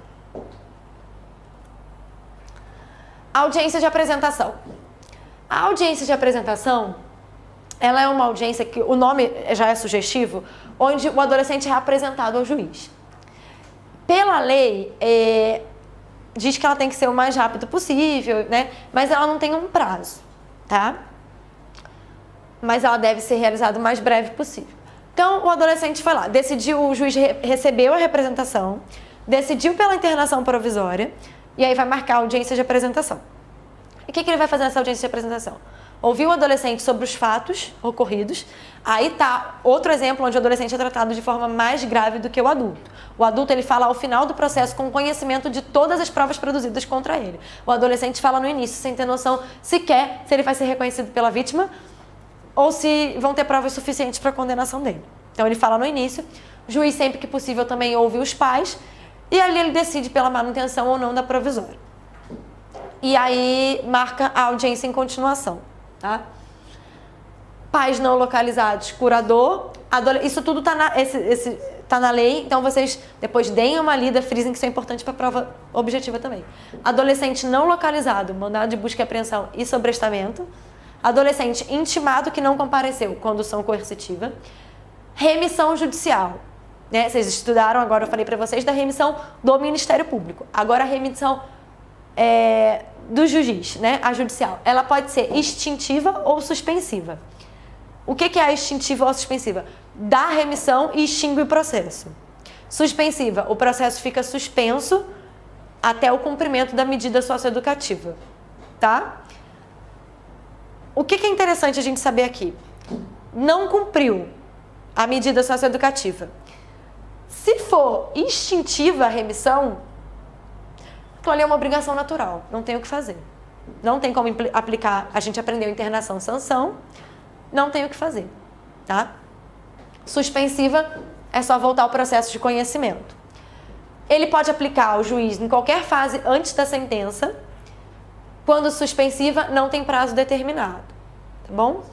Audiência de apresentação. A audiência de apresentação, ela é uma audiência que o nome já é sugestivo, onde o adolescente é apresentado ao juiz. Pela lei, diz que ela tem que ser o mais rápido possível, né? Mas ela não tem um prazo, tá? Mas ela deve ser realizada o mais breve possível. Então, o adolescente foi lá, decidiu, o juiz recebeu a representação, decidiu pela internação provisória e aí vai marcar a audiência de apresentação. E o que ele vai fazer nessa audiência de apresentação? Ouvir o adolescente sobre os fatos ocorridos. Aí tá outro exemplo onde o adolescente é tratado de forma mais grave do que o adulto. O adulto, ele fala ao final do processo com conhecimento de todas as provas produzidas contra ele. O adolescente fala no início sem ter noção sequer se ele vai ser reconhecido pela vítima ou se vão ter provas suficientes para a condenação dele. Então ele fala no início, o juiz sempre que possível também ouve os pais e ali ele decide pela manutenção ou não da provisória. E aí marca a audiência em continuação, tá? Pais não localizados, curador, isso tudo tá tá na lei, então vocês depois deem uma lida, frisem que isso é importante para a prova objetiva também. Adolescente não localizado, mandado de busca e apreensão e sobrestamento. Adolescente intimado que não compareceu, condução coercitiva. Remissão judicial, né? Vocês estudaram, agora eu falei para vocês da remissão do Ministério Público. Agora a remissão do juiz, né? A judicial. Ela pode ser extintiva ou suspensiva. O que é a extintiva ou suspensiva? Dá remissão e extingue o processo. Suspensiva, o processo fica suspenso até o cumprimento da medida socioeducativa, tá? O que é interessante a gente saber aqui? Não cumpriu a medida socioeducativa. Se for extintiva a remissão, aquilo ali é uma obrigação natural, não tem o que fazer. Não tem como aplicar, a gente aprendeu internação, sanção, não tem o que fazer, tá? Suspensiva é só voltar ao processo de conhecimento. Ele pode aplicar ao juiz em qualquer fase antes da sentença. Quando suspensiva, não tem prazo determinado, tá bom?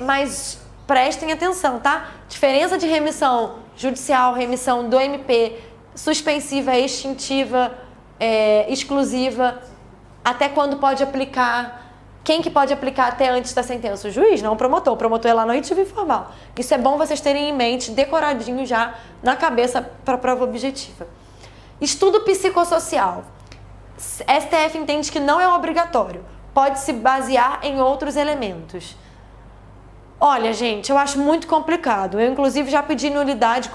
Mas prestem atenção, tá? Diferença de remissão judicial, remissão do MP, suspensiva, extintiva, exclusiva, até quando pode aplicar, quem que pode aplicar até antes da sentença? O juiz, não o promotor. O promotor é lá no itivo informal. Isso é bom vocês terem em mente, decoradinho já na cabeça para a prova objetiva. Estudo psicossocial. STF entende que não é obrigatório, pode se basear em outros elementos. Olha, gente, eu acho muito complicado. Eu, inclusive, já pedi nulidade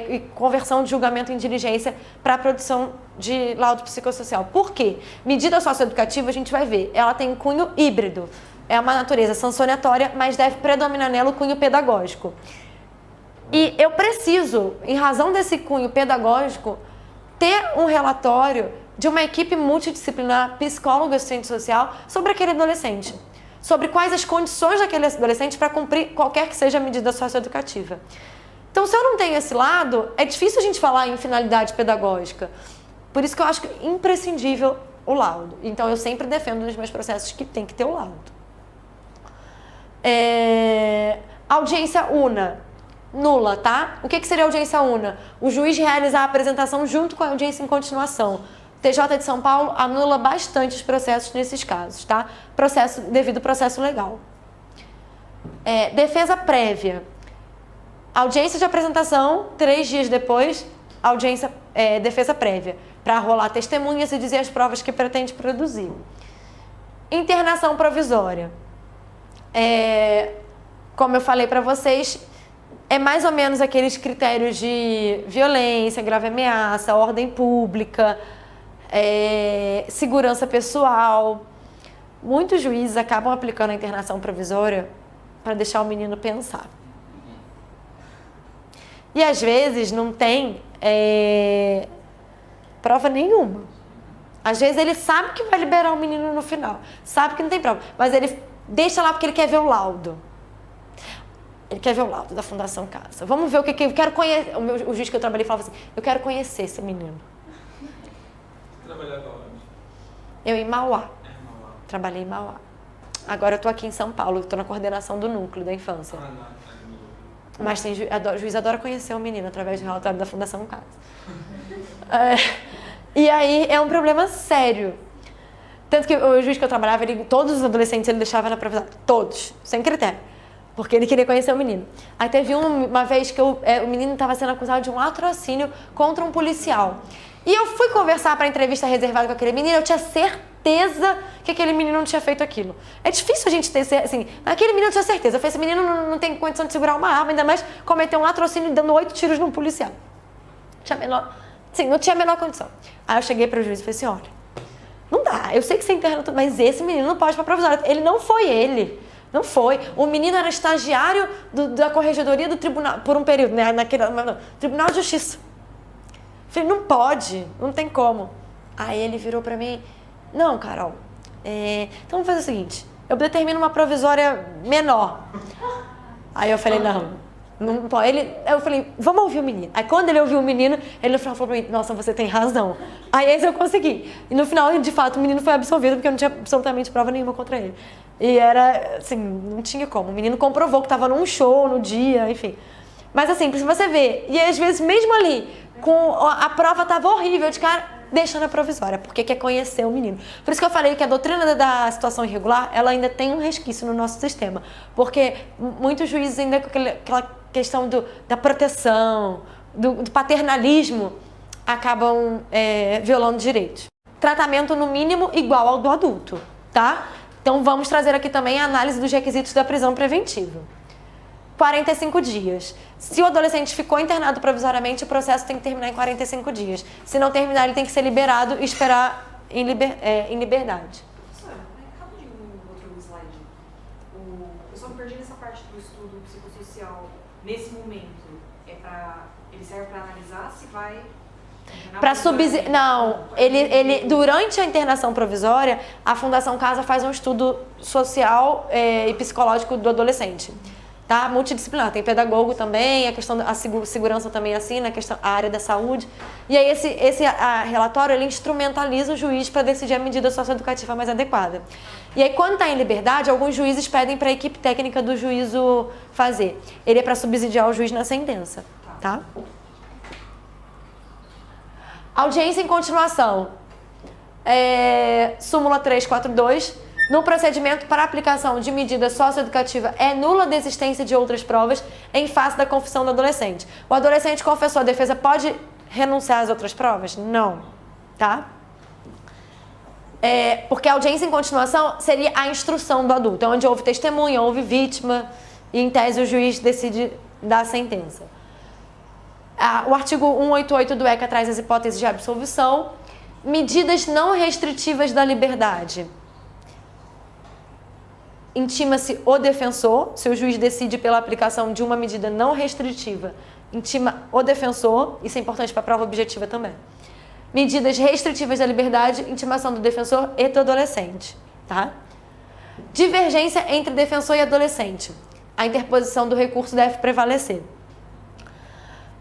e conversão de julgamento em diligência para a produção de laudo psicossocial. Por quê? Medida socioeducativa, a gente vai ver, ela tem cunho híbrido. É uma natureza sancionatória, mas deve predominar nela o cunho pedagógico. E eu preciso, em razão desse cunho pedagógico, ter um relatório de uma equipe multidisciplinar, psicólogo e assistente social, sobre aquele adolescente. Sobre quais as condições daquele adolescente para cumprir qualquer que seja a medida socioeducativa. Então, se eu não tenho esse lado, é difícil a gente falar em finalidade pedagógica. Por isso que eu acho que é imprescindível o laudo. Então, eu sempre defendo nos meus processos que tem que ter o laudo. Audiência una. Nula, tá? O que seria audiência una? O juiz realizar a apresentação junto com a audiência em continuação. TJ de São Paulo anula bastante os processos nesses casos, tá? Devido ao processo legal. Defesa prévia. Audiência de apresentação, 3 dias depois, defesa prévia, para rolar testemunhas e dizer as provas que pretende produzir. Internação provisória. Como eu falei para vocês, é mais ou menos aqueles critérios de violência, grave ameaça, ordem pública, segurança pessoal. Muitos juízes acabam aplicando a internação provisória para deixar o menino pensar. E às vezes não tem prova nenhuma. Às vezes ele sabe que vai liberar o menino no final, sabe que não tem prova, mas ele deixa lá porque ele quer ver o laudo. Ele quer ver o laudo da Fundação Casa. Vamos ver o que eu quero conhecer. O juiz que eu trabalhei falava assim: eu quero conhecer esse menino. Trabalhava onde? Eu em Mauá. Trabalhei em Mauá. Agora eu tô aqui em São Paulo, estou na coordenação do núcleo da infância. Mas tem o juiz adora conhecer o menino através do relatório da Fundação Casa. E aí é um problema sério. Tanto que o juiz que eu trabalhava, todos os adolescentes ele deixava na provisória. Todos, sem critério. Porque ele queria conhecer o menino. Aí teve uma vez que o menino estava sendo acusado de um latrocínio contra um policial. E eu fui conversar para a entrevista reservada com aquele menino, eu tinha certeza que aquele menino não tinha feito aquilo. É difícil a gente ter, assim, aquele menino eu tinha certeza. Eu falei, esse menino não tem condição de segurar uma arma, ainda mais cometer um latrocínio dando 8 tiros num policial. Não tinha a menor condição. Aí eu cheguei para o juiz e falei assim, olha, não dá, eu sei que você interna tudo, mas esse menino não pode ir para provisória. Ele não foi ele. Não foi. O menino era estagiário da corregedoria do tribunal, por um período, né? Tribunal de Justiça. Falei, não pode, não tem como. Aí ele virou pra mim, não, Carol, então vamos fazer o seguinte, eu determino uma provisória menor. Aí eu falei, não pode. Eu falei, vamos ouvir o menino. Aí quando ele ouviu o menino, ele no final falou pra mim, nossa, você tem razão. Aí esse eu consegui. E no final, de fato, o menino foi absolvido porque eu não tinha absolutamente prova nenhuma contra ele. E era, assim, não tinha como. O menino comprovou que tava num show no dia, enfim. Mas assim, pra você ver, e às vezes mesmo ali, a prova tava horrível de cara, deixa na provisória, porque quer conhecer o menino. Por isso que eu falei que a doutrina da situação irregular, ela ainda tem um resquício no nosso sistema. Porque muitos juízes ainda com aquela questão da proteção, do paternalismo, acabam violando direitos. Tratamento no mínimo igual ao do adulto, tá? Então vamos trazer aqui também a análise dos requisitos da prisão preventiva. 45 dias. Se o adolescente ficou internado provisoriamente, o processo tem que terminar em 45 dias. Se não terminar, ele tem que ser liberado e esperar em liberdade. Rapidinho no outro slide. Eu só me perdi nessa parte do estudo psicossocial. Nesse momento, ele serve para analisar se vai... Não, ele durante a internação provisória, a Fundação Casa faz um estudo social e psicológico do adolescente. Tá? Multidisciplinar, tem pedagogo também, a questão da segurança também assina, a área da saúde. E aí esse relatório, ele instrumentaliza o juiz para decidir a medida socioeducativa mais adequada. E aí quando está em liberdade, alguns juízes pedem para a equipe técnica do juízo fazer. Ele é para subsidiar o juiz na sentença. Tá? Audiência em continuação. Súmula 342. No procedimento para aplicação de medida socioeducativa é nula a desistência de outras provas em face da confissão do adolescente. O adolescente confessou, a defesa pode renunciar às outras provas? Não. Tá? Porque a audiência em continuação seria a instrução do adulto, onde houve testemunha, houve vítima, e em tese o juiz decide dar a sentença. O artigo 188 do ECA traz as hipóteses de absolvição. Medidas não restritivas da liberdade. Intima-se o defensor, se o juiz decide pela aplicação de uma medida não restritiva, intima o defensor, isso é importante para a prova objetiva também. Medidas restritivas da liberdade, intimação do defensor e do adolescente. Tá? Divergência entre defensor e adolescente. A interposição do recurso deve prevalecer.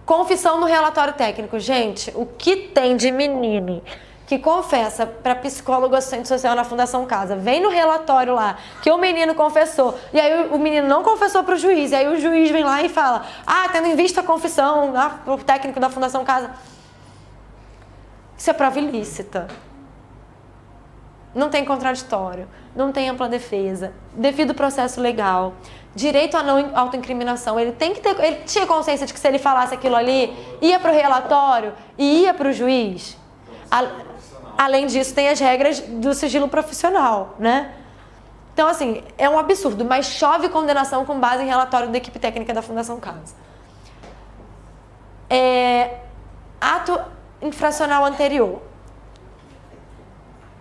Confissão no relatório técnico. Gente, o que tem de menino que confessa para psicólogo assistente social na Fundação Casa, vem no relatório lá que o menino confessou, e aí o menino não confessou para o juiz, e aí o juiz vem lá e fala, tendo em vista a confissão o técnico da Fundação Casa. Isso é prova ilícita. Não tem contraditório, não tem ampla defesa, devido processo legal, direito à não autoincriminação. Ele tinha consciência de que se ele falasse aquilo ali, ia para o relatório e ia para o juiz. Além disso, tem as regras do sigilo profissional, né? Então, assim, é um absurdo, mas chove condenação com base em relatório da equipe técnica da Fundação Casa. Ato infracional anterior.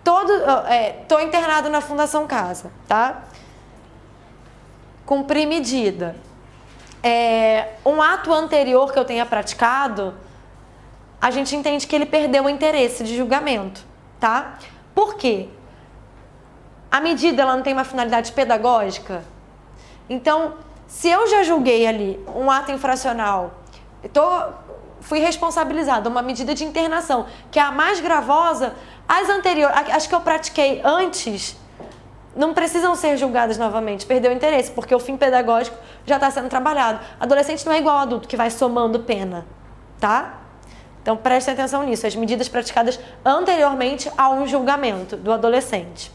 Tô internado na Fundação Casa, tá? Cumpri medida. Um ato anterior que eu tenha praticado, a gente entende que ele perdeu o interesse de julgamento, tá? Por quê? A medida, ela não tem uma finalidade pedagógica. Então, se eu já julguei ali um ato infracional, fui responsabilizada, uma medida de internação, que é a mais gravosa, as anteriores, as que eu pratiquei antes, não precisam ser julgadas novamente, perdeu o interesse, porque o fim pedagógico já está sendo trabalhado. Adolescente não é igual ao adulto, que vai somando pena, tá? Então, prestem atenção nisso, as medidas praticadas anteriormente a um julgamento do adolescente.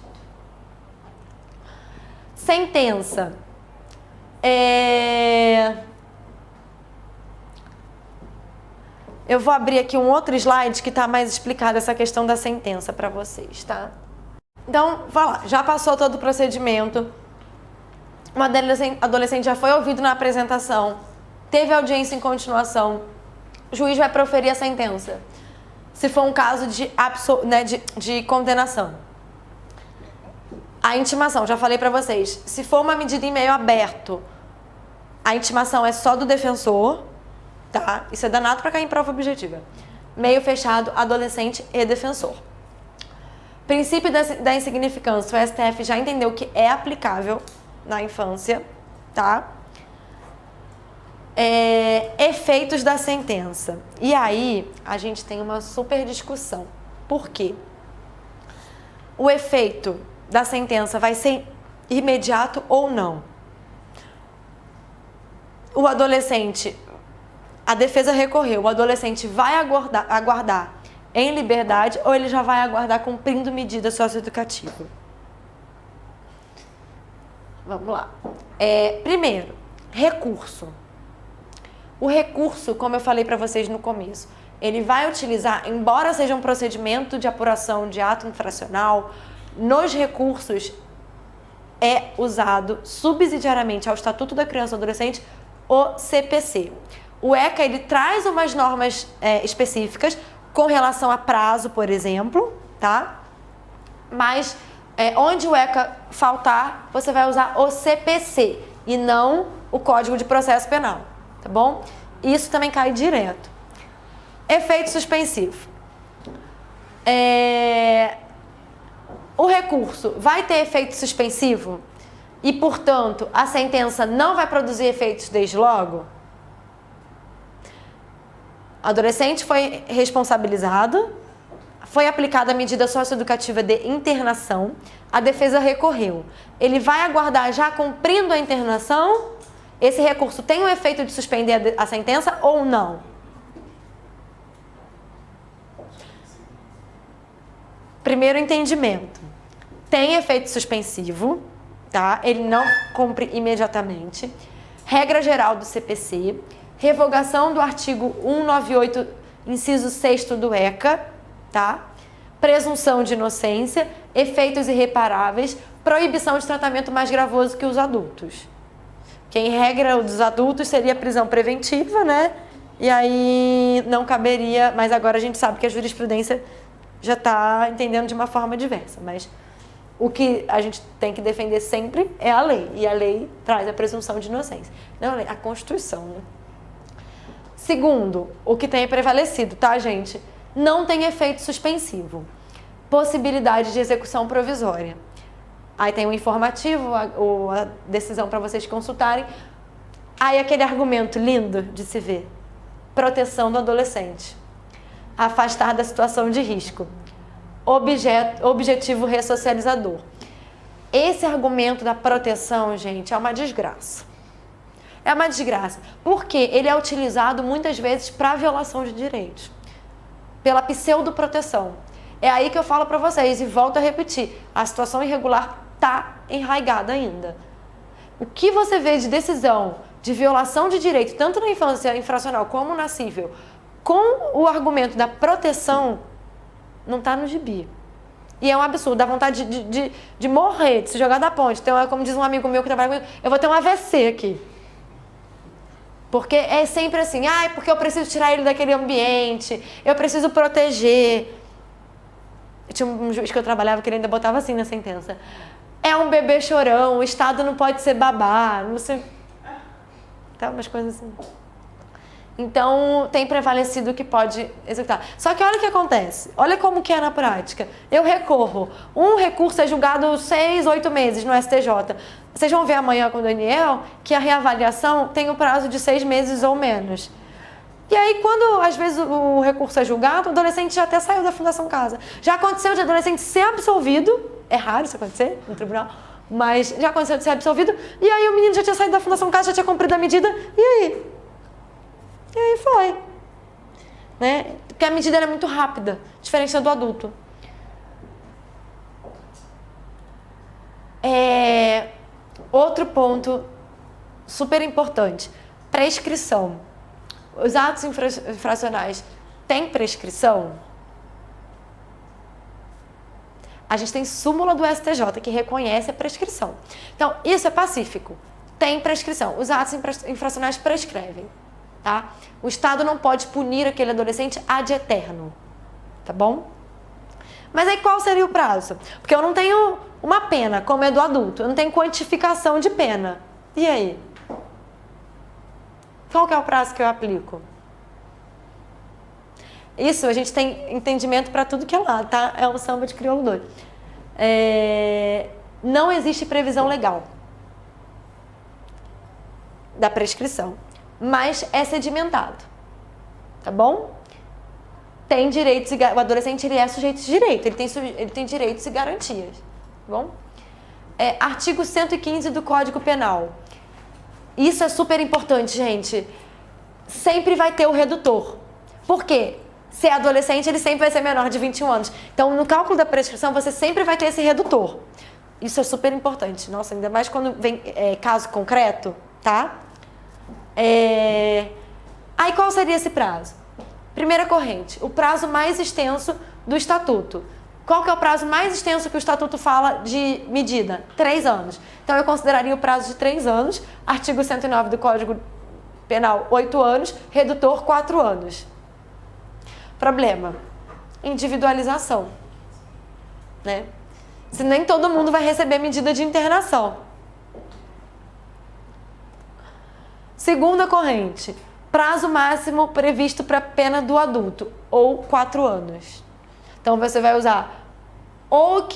Sentença. Eu vou abrir aqui um outro slide que está mais explicada essa questão da sentença para vocês, tá? Então, vai lá, já passou todo o procedimento, o adolescente já foi ouvido na apresentação, teve audiência em continuação, o juiz vai proferir a sentença, se for um caso de condenação. A intimação, já falei para vocês, se for uma medida em meio aberto, a intimação é só do defensor, tá? Isso é danado para cair em prova objetiva. Meio fechado, adolescente e defensor. Princípio da insignificância, o STF já entendeu que é aplicável na infância, tá? Efeitos da sentença. E aí, a gente tem uma super discussão. Por quê? O efeito da sentença vai ser imediato ou não? O adolescente, a defesa recorreu, o adolescente vai aguardar em liberdade ou ele já vai aguardar cumprindo medida socioeducativa? Vamos lá. Primeiro, recurso. O recurso, como eu falei para vocês no começo, ele vai utilizar, embora seja um procedimento de apuração de ato infracional, nos recursos é usado subsidiariamente ao Estatuto da Criança e do Adolescente o CPC. O ECA, ele traz umas normas específicas com relação a prazo, por exemplo, tá? Mas onde o ECA faltar, você vai usar o CPC e não o Código de Processo Penal, tá bom? Isso também cai direto. Efeito suspensivo. O recurso vai ter efeito suspensivo e, portanto, a sentença não vai produzir efeitos desde logo? O adolescente foi responsabilizado, foi aplicada a medida socioeducativa de internação, a defesa recorreu. Ele vai aguardar já cumprindo a internação? Esse recurso tem o efeito de suspender a sentença ou não? Primeiro entendimento. Tem efeito suspensivo, tá? Ele não cumpre imediatamente. Regra geral do CPC. Revogação do artigo 198, inciso 6º do ECA, tá? Presunção de inocência, efeitos irreparáveis, proibição de tratamento mais gravoso que os adultos. Que em regra o dos adultos seria prisão preventiva, né? E aí não caberia, mas agora a gente sabe que a jurisprudência já está entendendo de uma forma diversa, mas o que a gente tem que defender sempre é a lei, e a lei traz a presunção de inocência. Não a lei, a Constituição, né? Segundo, o que tem prevalecido, tá, gente? Não tem efeito suspensivo. Possibilidade de execução provisória. Aí tem o informativo, a decisão para vocês consultarem. Aí aquele argumento lindo de se ver. Proteção do adolescente. Afastar da situação de risco. Objetivo ressocializador. Esse argumento da proteção, gente, é uma desgraça. É uma desgraça. Porque ele é utilizado muitas vezes para violação de direitos. Pela pseudoproteção. É aí que eu falo para vocês e volto a repetir. A situação irregular está enraigada ainda. O que você vê de decisão de violação de direito, tanto na infância infracional como na cível, com o argumento da proteção, não está no gibi. E é um absurdo, dá vontade de morrer, de se jogar da ponte. Então, como diz um amigo meu que trabalha comigo, eu vou ter um AVC aqui. Porque é sempre assim, porque eu preciso tirar ele daquele ambiente, eu preciso proteger. Tinha um juiz que eu trabalhava que ele ainda botava assim na sentença. É um bebê chorão, o Estado não pode ser babá, não sei. Tá, umas coisas assim. Então, tem prevalecido que pode executar. Só que olha o que acontece. Olha como que é na prática. Eu recorro. Um recurso é julgado 6, 8 meses no STJ. Vocês vão ver amanhã com o Daniel que a reavaliação tem o prazo de 6 meses ou menos. E aí, quando às vezes o recurso é julgado, o adolescente já até saiu da Fundação Casa. Já aconteceu de adolescente ser absolvido. É raro isso acontecer no tribunal. Mas já aconteceu de ser absolvido. E aí o menino já tinha saído da Fundação Casa, já tinha cumprido a medida. E aí? E aí foi. Né? Porque a medida era muito rápida, diferente da do adulto. Outro ponto super importante. Prescrição. Os atos infracionais tem prescrição? A gente tem súmula do STJ que reconhece a prescrição. Então, isso é pacífico. Tem prescrição. Os atos infracionais prescrevem, tá? O Estado não pode punir aquele adolescente ad eterno, tá bom? Mas aí qual seria o prazo? Porque eu não tenho uma pena, como é do adulto. Eu não tenho quantificação de pena. E aí? Qual que é o prazo que eu aplico? Isso, a gente tem entendimento para tudo que é lá, tá? É um samba de crioulo doido. Não existe previsão legal da prescrição, mas é sedimentado, tá bom? Tem direitos, o adolescente ele é sujeito de direito, ele tem direitos e garantias, tá bom? Artigo 115 do Código Penal. Isso é super importante, gente. Sempre vai ter o redutor. Por quê? Se é adolescente, ele sempre vai ser menor de 21 anos. Então, no cálculo da prescrição, você sempre vai ter esse redutor. Isso é super importante. Nossa, ainda mais quando vem caso concreto, tá? Aí, qual seria esse prazo? Primeira corrente, o prazo mais extenso do Estatuto. Qual que é o prazo mais extenso que o Estatuto fala de medida? 3 anos. Então, eu consideraria o prazo de 3 anos. Artigo 109 do Código Penal, 8 anos. Redutor, 4 anos. Problema, individualização, né? Se nem todo mundo vai receber medida de internação. Segunda corrente, prazo máximo previsto para pena do adulto, ou 4 anos. Então, você vai usar ou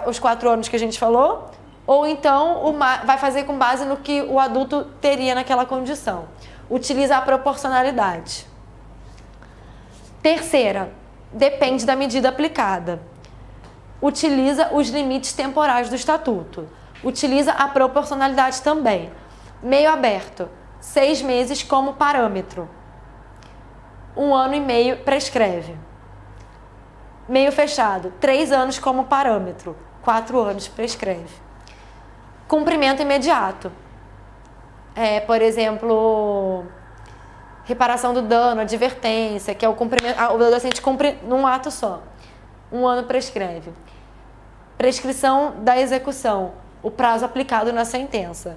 os 4 anos que a gente falou, ou então vai fazer com base no que o adulto teria naquela condição. Utiliza a proporcionalidade. Terceira, depende da medida aplicada. Utiliza os limites temporais do Estatuto. Utiliza a proporcionalidade também. Meio aberto, 6 meses como parâmetro. 1 ano e meio prescreve. Meio fechado, 3 anos como parâmetro. 4 anos prescreve. Cumprimento imediato. Por exemplo, reparação do dano, advertência, que é o cumprimento. O adolescente cumpre num ato só. 1 ano prescreve. Prescrição da execução, o prazo aplicado na sentença.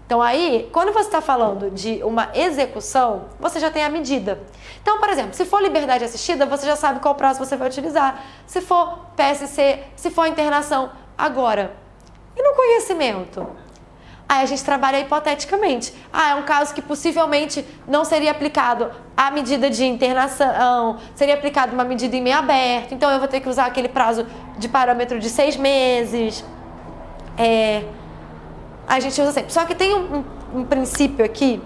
Então aí, quando você está falando de uma execução, você já tem a medida. Então, por exemplo, se for liberdade assistida, você já sabe qual prazo você vai utilizar. Se for PSC, se for internação. Agora, e no conhecimento? Aí a gente trabalha hipoteticamente. É um caso que possivelmente não seria aplicado a medida de internação, seria aplicada uma medida em meio aberto, então eu vou ter que usar aquele prazo de parâmetro de 6 meses. A gente usa sempre. Só que tem um princípio aqui,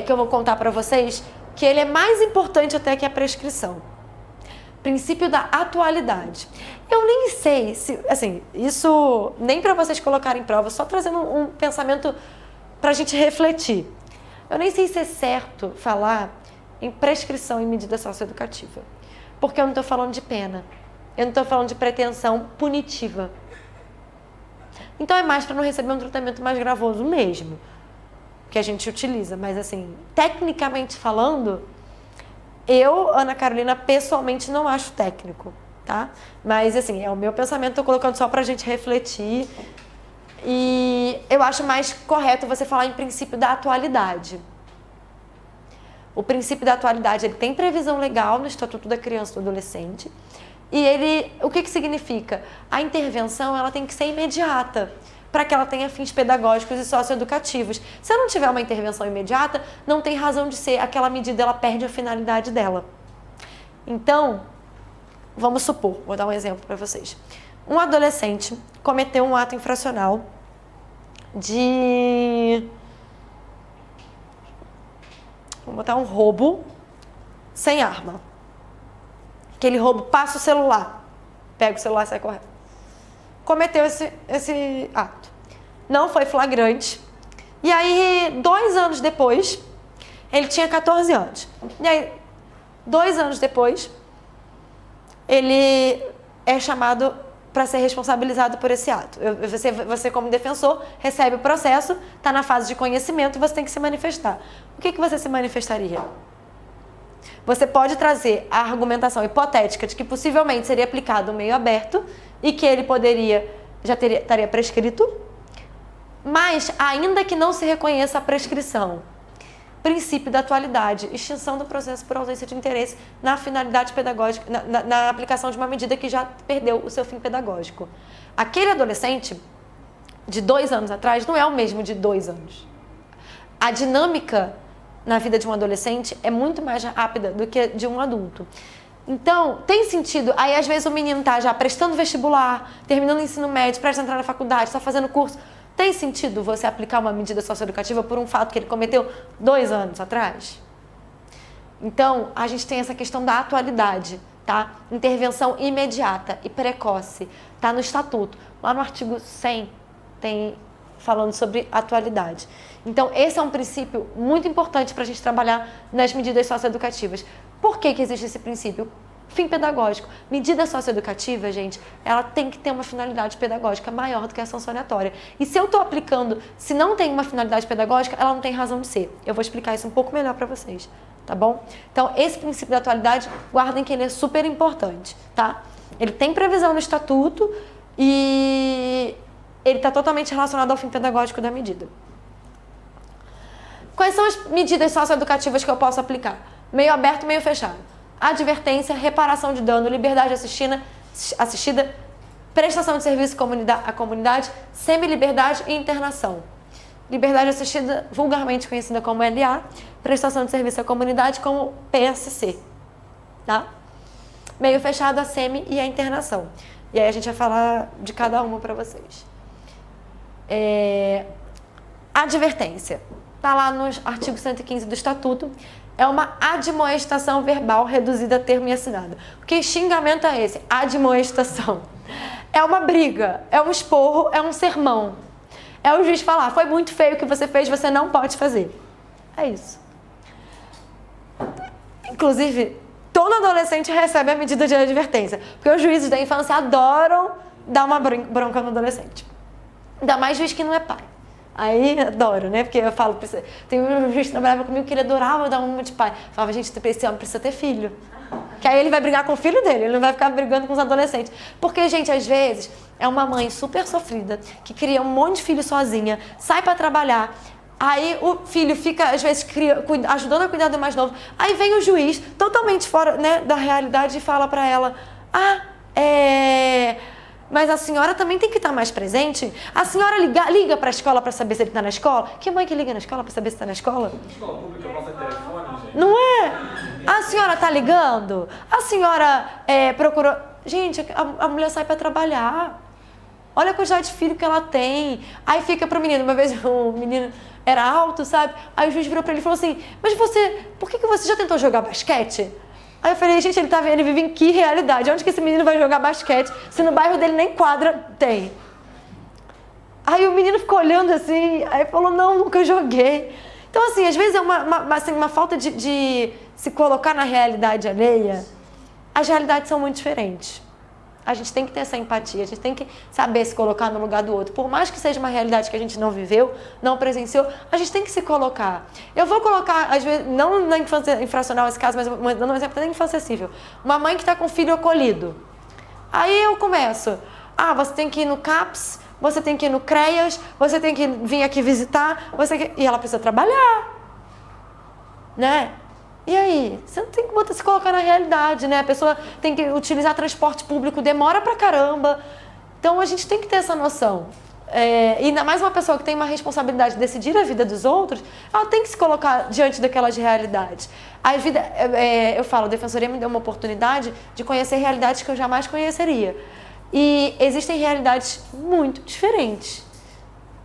que eu vou contar para vocês, que ele é mais importante até que a prescrição. Princípio da atualidade. Eu nem sei se, assim, isso nem para vocês colocarem em prova, só trazendo um pensamento para a gente refletir. Eu nem sei se é certo falar em prescrição em medida socioeducativa, porque eu não estou falando de pena, eu não estou falando de pretensão punitiva. Então é mais para não receber um tratamento mais gravoso mesmo, que a gente utiliza, mas assim, tecnicamente falando, eu, Ana Carolina, pessoalmente não acho técnico, tá? Mas, assim, é o meu pensamento, tô colocando só pra gente refletir. E eu acho mais correto você falar em princípio da atualidade. O princípio da atualidade, ele tem previsão legal no Estatuto da Criança e do Adolescente. E o que significa? A intervenção, ela tem que ser imediata, para que ela tenha fins pedagógicos e socioeducativos. Se eu não tiver uma intervenção imediata, não tem razão de ser, aquela medida ela perde a finalidade dela. Então, vamos supor, vou dar um exemplo para vocês. Um adolescente cometeu um ato infracional de... Vamos botar um roubo sem arma. Aquele roubo, passa o celular, pega o celular e sai correndo. Cometeu esse ato. Não foi flagrante. E aí, 2 anos depois, ele tinha 14 anos. E aí, 2 anos depois, ele é chamado para ser responsabilizado por esse ato. Você, como defensor, recebe o processo, está na fase de conhecimento, você tem que se manifestar. O que você se manifestaria? Você pode trazer a argumentação hipotética de que possivelmente seria aplicado o meio aberto e que ele estaria prescrito, mas ainda que não se reconheça a prescrição, princípio da atualidade, extinção do processo por ausência de interesse na finalidade pedagógica, na aplicação de uma medida que já perdeu o seu fim pedagógico. Aquele adolescente de 2 anos atrás não é o mesmo de 2 anos. A dinâmica na vida de um adolescente é muito mais rápida do que de um adulto. Então, tem sentido, aí às vezes o menino está já prestando vestibular, terminando o ensino médio, presta entrar na faculdade, está fazendo curso. Tem sentido você aplicar uma medida socioeducativa por um fato que ele cometeu 2 anos atrás? Então, a gente tem essa questão da atualidade, tá? Intervenção imediata e precoce, tá no estatuto. Lá no artigo 100 tem falando sobre atualidade. Então, esse é um princípio muito importante para a gente trabalhar nas medidas socioeducativas. Por que existe esse princípio? Fim pedagógico. Medida socioeducativa, gente, ela tem que ter uma finalidade pedagógica maior do que a sancionatória. E se eu estou aplicando, se não tem uma finalidade pedagógica, ela não tem razão de ser. Eu vou explicar isso um pouco melhor para vocês, tá bom? Então, esse princípio da atualidade, guardem que ele é super importante, tá? Ele tem previsão no estatuto e ele está totalmente relacionado ao fim pedagógico da medida. Quais são as medidas socioeducativas que eu posso aplicar? Meio aberto, meio fechado. Advertência, reparação de dano, liberdade assistida, prestação de serviço à comunidade, semi-liberdade e internação. Liberdade assistida, vulgarmente conhecida como LA, prestação de serviço à comunidade como PSC. Tá? Meio fechado, a semi e a internação. E aí a gente vai falar de cada uma para vocês. Advertência. Está lá no artigo 115 do Estatuto. É uma admoestação verbal reduzida a termo e assinada. Que xingamento é esse? Admoestação. É uma briga, é um esporro, é um sermão. É o juiz falar, foi muito feio o que você fez, você não pode fazer. É isso. Inclusive, todo adolescente recebe a medida de advertência. Porque os juízes da infância adoram dar uma bronca no adolescente. Ainda mais juiz que não é pai. Aí, adoro, né? Porque eu falo, tem um juiz que trabalhava comigo que ele adorava dar uma de pai. Eu falava, gente, esse homem precisa ter filho. Que aí ele vai brigar com o filho dele, ele não vai ficar brigando com os adolescentes. Porque, gente, às vezes, é uma mãe super sofrida, que cria um monte de filho sozinha, sai pra trabalhar, aí o filho fica, às vezes, ajudando a cuidar do mais novo. Aí vem o juiz, totalmente fora, né, da realidade, e fala pra ela, mas a senhora também tem que estar mais presente. A senhora liga para a escola para saber se ele está na escola? Que mãe que liga na escola para saber se está na escola? Escola pública passa telefone, gente. Não é? A senhora está ligando? A senhora procurou... Gente, a mulher sai para trabalhar. Olha a quantidade de filho que ela tem. Aí fica pro menino. Uma vez o menino era alto, sabe? Aí o juiz virou para ele e falou assim, mas por que você já tentou jogar basquete? Aí eu falei, gente, ele vive em que realidade? Onde que esse menino vai jogar basquete se no bairro dele nem quadra tem? Aí o menino ficou olhando assim, aí falou, não, nunca joguei. Então, assim, às vezes é uma falta de se colocar na realidade alheia. As realidades são muito diferentes. A gente tem que ter essa empatia, a gente tem que saber se colocar no lugar do outro. Por mais que seja uma realidade que a gente não viveu, não presenciou, a gente tem que se colocar. Eu vou colocar, às vezes, não na infância infracional esse caso, mas dando um exemplo da infância civil. Uma mãe que está com o filho acolhido. Aí eu começo, você tem que ir no CAPS, você tem que ir no CREAS, você tem que vir aqui visitar, e ela precisa trabalhar, né? E aí? Você não tem que se colocar na realidade, né? A pessoa tem que utilizar transporte público, demora pra caramba. Então, a gente tem que ter essa noção. E ainda mais uma pessoa que tem uma responsabilidade de decidir a vida dos outros, ela tem que se colocar diante daquelas realidades. Eu falo, a Defensoria me deu uma oportunidade de conhecer realidades que eu jamais conheceria. E existem realidades muito diferentes.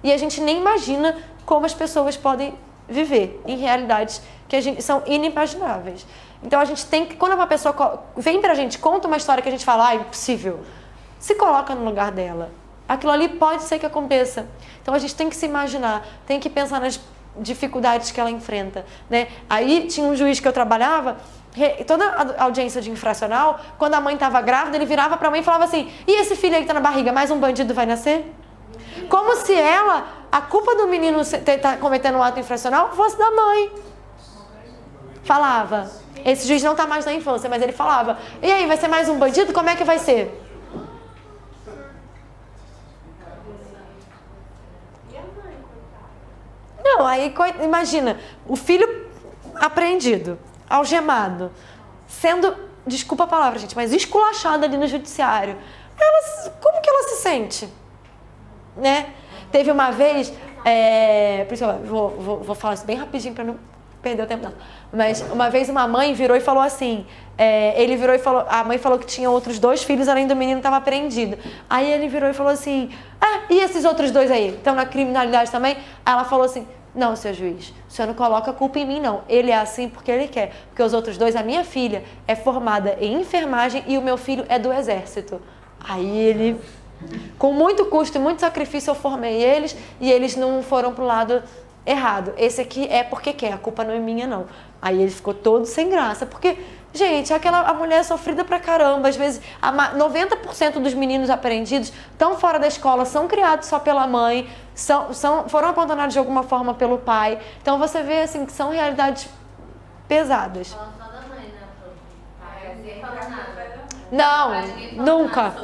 E a gente nem imagina como as pessoas podem viver em realidades que são inimagináveis. Então a gente tem que, quando uma pessoa vem pra gente, conta uma história que a gente fala, impossível, se coloca no lugar dela. Aquilo ali pode ser que aconteça. Então a gente tem que se imaginar, tem que pensar nas dificuldades que ela enfrenta, né? Aí tinha um juiz que eu trabalhava, toda a audiência de infracional, quando a mãe estava grávida, ele virava pra mãe e falava assim, e esse filho aí que tá na barriga, mais um bandido vai nascer? Como se a culpa do menino estar cometendo um ato infracional fosse da mãe. falava. Esse juiz não tá mais na infância, mas ele falava. E aí, vai ser mais um bandido? Como é que vai ser? Não, aí imagina, o filho apreendido, algemado, sendo, desculpa a palavra, gente, mas esculachado ali no judiciário. Como que ela se sente? Né? Teve uma vez, por isso eu vou falar isso bem rapidinho para não perder o tempo dela. Mas uma vez uma mãe virou e falou assim, ele virou e falou, a mãe falou que tinha outros 2 filhos, além do menino que estava apreendido. Aí ele virou e falou assim, e esses outros 2 aí? Estão na criminalidade também? Aí ela falou assim, não, seu juiz, o senhor não coloca a culpa em mim, não. Ele é assim porque ele quer. Porque os outros 2, a minha filha é formada em enfermagem e o meu filho é do exército. Aí ele, com muito custo e muito sacrifício, eu formei eles e eles não foram pro lado errado. Esse aqui é porque quer, a culpa não é minha, não. Aí ele ficou todo sem graça, porque, gente, a mulher é sofrida pra caramba. Às vezes, 90% dos meninos apreendidos estão fora da escola, são criados só pela mãe, foram abandonados de alguma forma pelo pai. Então você vê, assim, que são realidades pesadas. Fala só da mãe, né? Pai, ninguém fala nada. Não, nunca.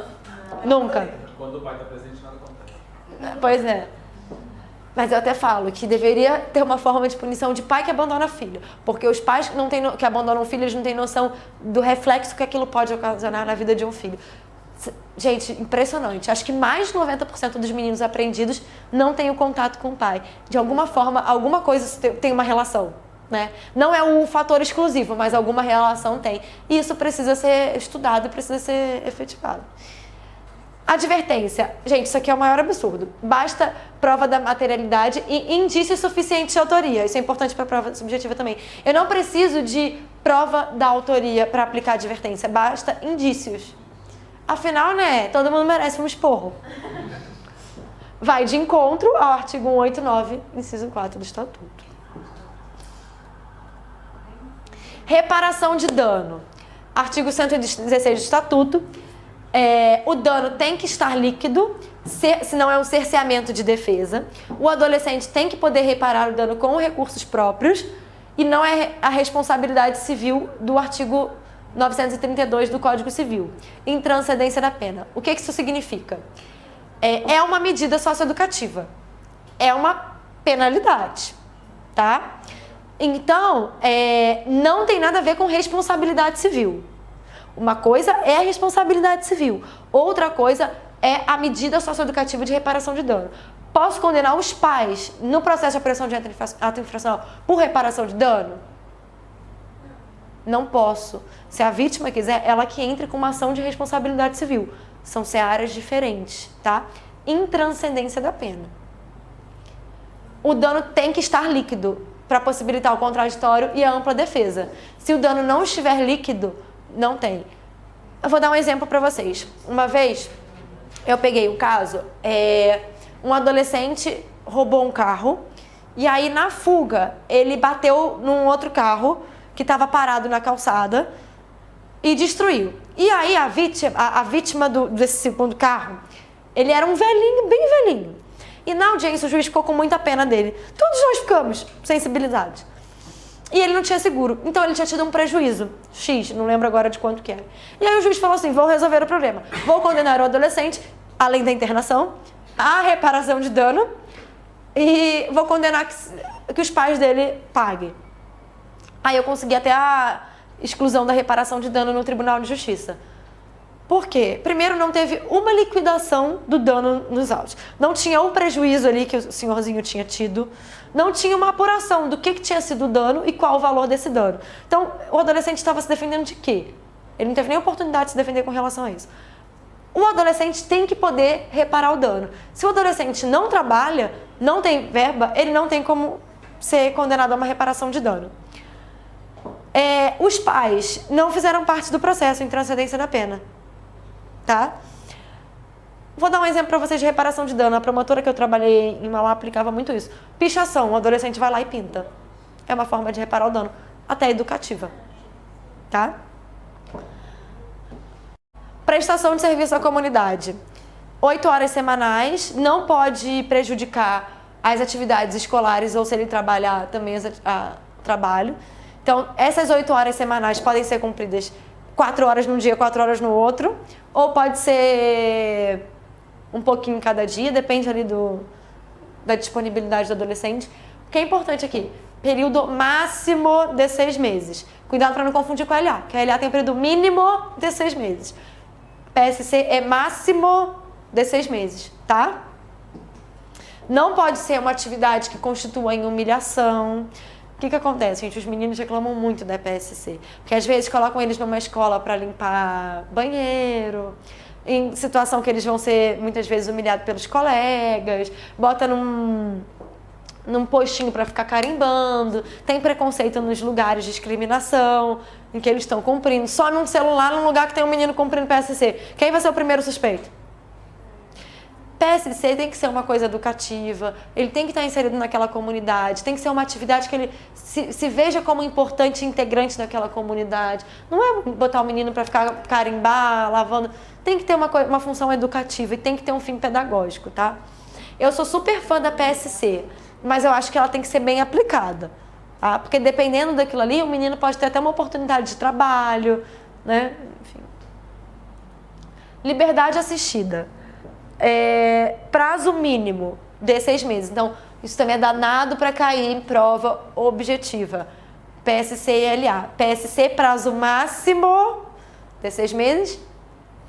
Nunca. Quando o pai está presente, nada acontece. Pois é. Mas eu até falo que deveria ter uma forma de punição de pai que abandona filho. Porque os pais que abandonam o filho, eles não têm noção do reflexo que aquilo pode ocasionar na vida de um filho. Gente, impressionante. Acho que mais de 90% dos meninos apreendidos não têm o contato com o pai. De alguma forma, alguma coisa tem uma relação, né? Não é um fator exclusivo, mas alguma relação tem. E isso precisa ser estudado e precisa ser efetivado. Advertência. Gente, isso aqui é o maior absurdo. Basta prova da materialidade e indícios suficientes de autoria. Isso é importante para a prova subjetiva também. Eu não preciso de prova da autoria para aplicar advertência. Basta indícios. Afinal, né, todo mundo merece um esporro. Vai de encontro ao artigo 189, inciso 4 do Estatuto. Reparação de dano. Artigo 116 do Estatuto. O dano tem que estar líquido, se não é um cerceamento de defesa. O adolescente tem que poder reparar o dano com recursos próprios e não é a responsabilidade civil do artigo 932 do Código Civil. Intranscendência da pena. O que isso significa? É uma medida socioeducativa. É uma penalidade, tá? Então, não tem nada a ver com responsabilidade civil. Uma coisa é a responsabilidade civil, outra coisa é a medida socioeducativa de reparação de dano. Posso condenar os pais no processo de apuração de ato infracional por reparação de dano? Não posso. Se a vítima quiser, ela que entre com uma ação de responsabilidade civil. São searas diferentes, tá? Intranscendência da pena. O dano tem que estar líquido para possibilitar o contraditório e a ampla defesa. Se o dano não estiver líquido, não tem. Eu vou dar um exemplo para vocês. Uma vez, eu peguei o caso, um adolescente roubou um carro e aí na fuga ele bateu num outro carro que estava parado na calçada e destruiu. E aí a vítima desse segundo carro, ele era um velhinho, bem velhinho. E na audiência o juiz ficou com muita pena dele. Todos nós ficamos sensibilizados. E ele não tinha seguro, então ele tinha tido um prejuízo X, não lembro agora de quanto que era. E aí o juiz falou assim, vou resolver o problema. Vou condenar o adolescente, além da internação, à reparação de dano e vou condenar que os pais dele paguem. Aí eu consegui até a exclusão da reparação de dano no Tribunal de Justiça. Por quê? Primeiro, não teve uma liquidação do dano nos autos. Não tinha o prejuízo ali que o senhorzinho tinha tido. Não tinha uma apuração do que tinha sido o dano e qual o valor desse dano. Então, o adolescente estava se defendendo de quê? Ele não teve nem oportunidade de se defender com relação a isso. O adolescente tem que poder reparar o dano. Se o adolescente não trabalha, não tem verba, ele não tem como ser condenado a uma reparação de dano. Os pais não fizeram parte do processo em transcendência da pena. Tá? Vou dar um exemplo para vocês de reparação de dano. A promotora que eu trabalhei em Mauá aplicava muito isso. Pichação, o adolescente vai lá e pinta. É uma forma de reparar o dano, até educativa. Tá? Prestação de serviço à comunidade. 8 horas semanais, não pode prejudicar as atividades escolares ou se ele trabalhar também trabalho. Então, essas 8 horas semanais podem ser cumpridas 4 horas num dia, 4 horas no outro, ou pode ser um pouquinho cada dia, depende ali da disponibilidade do adolescente. O que é importante aqui, período máximo de 6 meses. Cuidado para não confundir com a LA, que a LA tem período mínimo de 6 meses. PSC é máximo de 6 meses, tá? Não pode ser uma atividade que constitua em humilhação. O que acontece, gente? Os meninos reclamam muito da PSC, porque às vezes colocam eles numa escola para limpar banheiro, em situação que eles vão ser muitas vezes humilhados pelos colegas, bota num postinho para ficar carimbando, tem preconceito nos lugares de discriminação em que eles estão cumprindo, some um celular num lugar que tem um menino cumprindo PSC. Quem vai ser o primeiro suspeito? PSC tem que ser uma coisa educativa, ele tem que estar inserido naquela comunidade, tem que ser uma atividade que ele se veja como importante integrante daquela comunidade. Não é botar o menino para ficar carimbar, lavando. Tem que ter uma função educativa e tem que ter um fim pedagógico, tá? Eu sou super fã da PSC, mas eu acho que ela tem que ser bem aplicada, tá? Porque dependendo daquilo ali, o menino pode ter até uma oportunidade de trabalho, né? Enfim. Liberdade assistida. Prazo mínimo de 6 meses. Então, isso também é danado para cair em prova objetiva. PSC e LA. PSC, prazo máximo de 6 meses.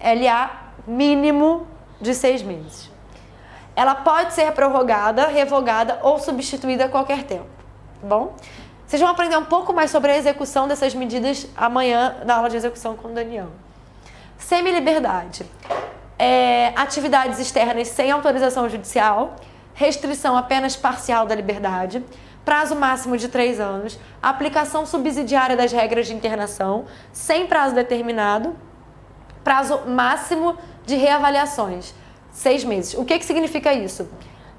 LA, mínimo de 6 meses. Ela pode ser prorrogada, revogada ou substituída a qualquer tempo. Tá bom? Vocês vão aprender um pouco mais sobre a execução dessas medidas amanhã na aula de execução com o Daniel. Semi-liberdade. Atividades externas sem autorização judicial, restrição apenas parcial da liberdade, prazo máximo de 3 anos, aplicação subsidiária das regras de internação, sem prazo determinado, prazo máximo de reavaliações, 6 meses. O que significa isso?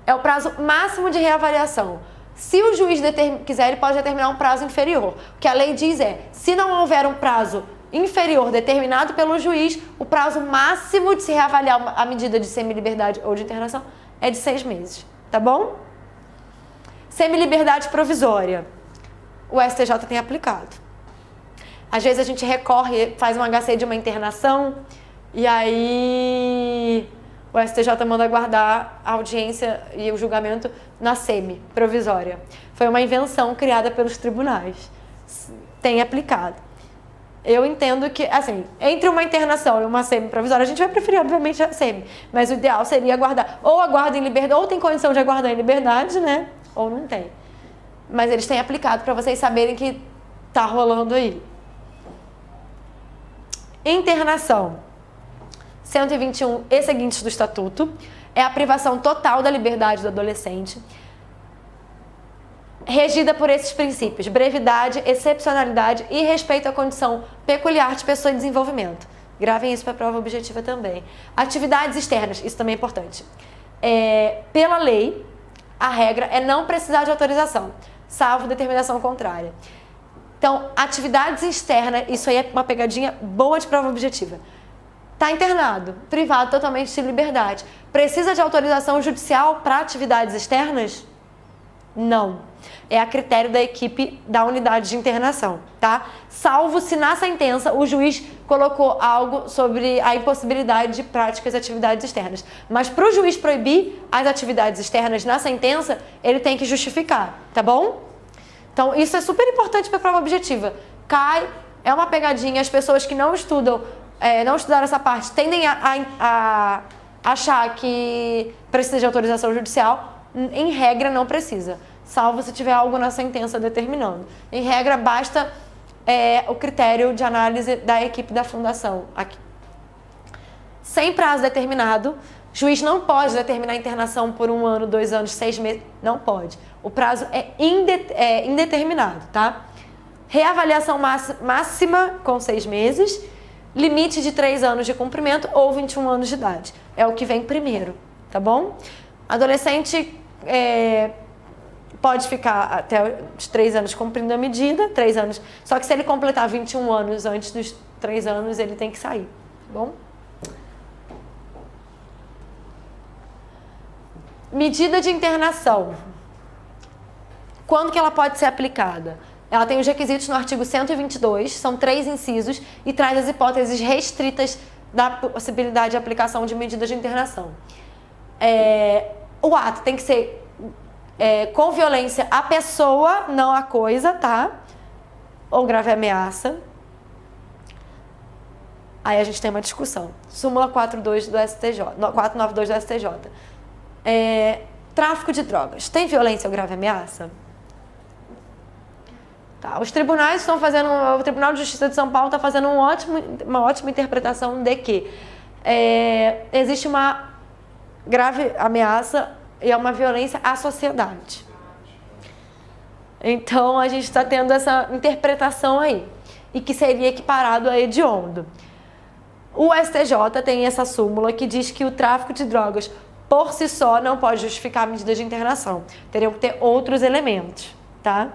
É o prazo máximo de reavaliação. Se o juiz quiser, ele pode determinar um prazo inferior. O que a lei diz se não houver um prazo inferior determinado pelo juiz, o prazo máximo de se reavaliar a medida de semi-liberdade ou de internação é de 6 meses, tá bom? Semi-liberdade provisória. O STJ tem aplicado. Às vezes a gente recorre, faz um HC de uma internação e aí o STJ manda guardar a audiência e o julgamento na semi-provisória. Foi uma invenção criada pelos tribunais. Tem aplicado. Eu entendo que, assim, entre uma internação e uma semi-provisória, a gente vai preferir, obviamente, a semi. Mas o ideal seria aguardar. Ou aguarda em liberdade, ou tem condição de aguardar em liberdade, né? Ou não tem. Mas eles têm aplicado para vocês saberem que tá rolando aí. Internação. 121 e seguintes do Estatuto. É a privação total da liberdade do adolescente. Regida por esses princípios: brevidade, excepcionalidade e respeito à condição peculiar de pessoa em desenvolvimento. Gravem isso para a prova objetiva também. Atividades externas, isso também é importante. Pela lei, a regra é não precisar de autorização, salvo determinação contrária. Então, atividades externas, isso aí é uma pegadinha boa de prova objetiva. Está internado, privado totalmente de liberdade. Precisa de autorização judicial para atividades externas? Não. É a critério da equipe da unidade de internação, tá? Salvo se na sentença o juiz colocou algo sobre a impossibilidade de práticas e atividades externas. Mas para o juiz proibir as atividades externas na sentença, ele tem que justificar, tá bom? Então, isso é super importante para a prova objetiva. É uma pegadinha, as pessoas que não estudam, não estudaram essa parte, tendem a achar que precisa de autorização judicial. Em regra, não precisa, salvo se tiver algo na sentença determinando. Em regra, basta o critério de análise da equipe da fundação. Aqui. Sem prazo determinado, juiz não pode determinar a internação por 1 ano, 2 anos, 6 meses, não pode. O prazo é indeterminado, tá? Reavaliação máxima com 6 meses, limite de 3 anos de cumprimento ou 21 anos de idade. É o que vem primeiro, tá bom? Adolescente pode ficar até os 3 anos cumprindo a medida, 3 anos. Só que se ele completar 21 anos antes dos 3 anos, ele tem que sair, tá bom? Medida de internação. Quando que ela pode ser aplicada? Ela tem os requisitos no artigo 122, são 3 incisos, e traz as hipóteses restritas da possibilidade de aplicação de medidas de internação. O ato tem que ser com violência à pessoa, não à coisa, tá? Ou grave ameaça. Aí a gente tem uma discussão. Súmula 492 do STJ. Tráfico de drogas. Tem violência ou grave ameaça? Tá, os tribunais estão fazendo... O Tribunal de Justiça de São Paulo está fazendo uma ótima interpretação de que existe uma grave ameaça e é uma violência à sociedade. Então, a gente está tendo essa interpretação aí. E que seria equiparado a hediondo. O STJ tem essa súmula que diz que o tráfico de drogas, por si só, não pode justificar a medida de internação. Teriam que ter outros elementos, tá?